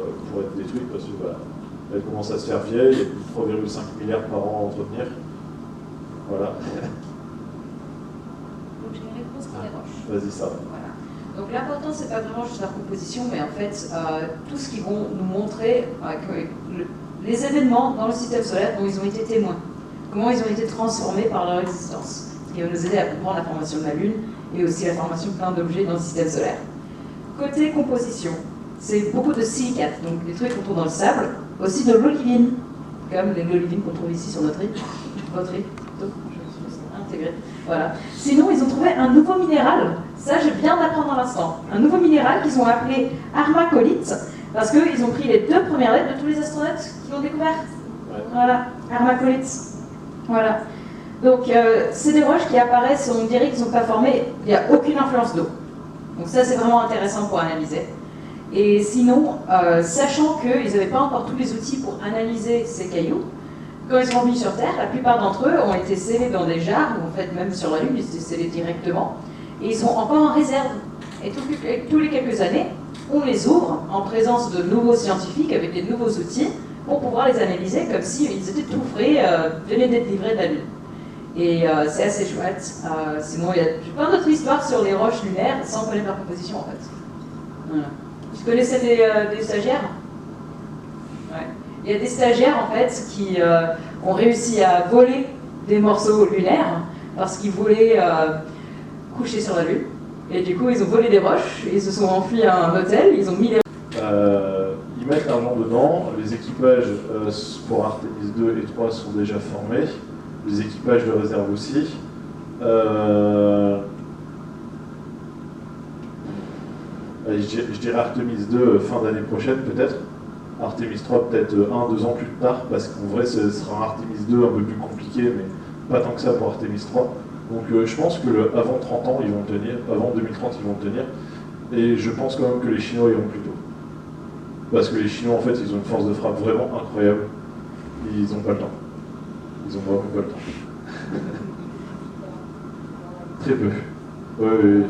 être détruite parce que elle commence à se faire vieille, il y a plus de 3,5 milliards par an à entretenir. Voilà. Donc j'ai une réponse pour les roches. Vas-y, ça. Voilà. Donc l'important, c'est pas vraiment juste leur composition, mais en fait, tout ce qu'ils vont nous montrer, les événements dans le système solaire dont ils ont été témoins, comment ils ont été transformés par leur existence, ce qui va nous aider à comprendre la formation de la Lune et aussi la formation de plein d'objets dans le système solaire. Côté composition, c'est beaucoup de silicates, donc des trucs qu'on trouve dans le sable, aussi de l'olivine, comme l'olivine qu'on trouve ici sur notre île, votre île, plutôt, je suis intégrée. Voilà. Sinon, ils ont trouvé un nouveau minéral, ça je viens d'apprendre à l'instant, un nouveau minéral qu'ils ont appelé armacolite, parce qu'ils ont pris les 2 premières lettres de tous les astronautes qui l'ont découvert. Ouais. Voilà, armacolite. Voilà. Donc, c'est des roches qui apparaissent, on dirait qu'ils ne sont pas formés, il n'y a aucune influence d'eau. Donc ça, c'est vraiment intéressant pour analyser. Et sinon, sachant qu'ils n'avaient pas encore tous les outils pour analyser ces cailloux, quand ils sont revenus sur Terre, la plupart d'entre eux ont été scellés dans des jarres, ou en fait même sur la Lune, ils étaient scellés directement, et ils sont encore en réserve. Et tous les quelques années, on les ouvre en présence de nouveaux scientifiques avec des nouveaux outils pour pouvoir les analyser comme s'ils étaient tout frais, venaient d'être livrés de la Lune. Et c'est assez chouette. Sinon, il y a plein d'autres histoires sur les roches lunaires sans connaître leur composition en fait. Voilà. Vous connaissez des stagiaires? Ouais. Il y a des stagiaires en fait qui ont réussi à voler des morceaux lunaires parce qu'ils voulaient coucher sur la Lune. Et du coup, ils ont volé des roches, ils se sont enfuis à un hôtel, ils ont mis les... Ils mettent l'argent dedans, les équipages pour Artemis 2 et 3 sont déjà formés, les équipages de réserve aussi. Je dirais Artemis 2 fin d'année prochaine peut-être, Artemis 3 peut-être 1-2 ans plus tard, parce qu'en vrai ce sera un Artemis 2 un peu plus compliqué, mais pas tant que ça pour Artemis 3. Donc je pense que avant 30 ans ils vont tenir, avant 2030 ils vont tenir, et je pense quand même que les Chinois iront plus tôt. Parce que les Chinois en fait ils ont une force de frappe vraiment incroyable, ils n'ont pas le temps. Ils ont vraiment pas le temps. Très peu. Oui.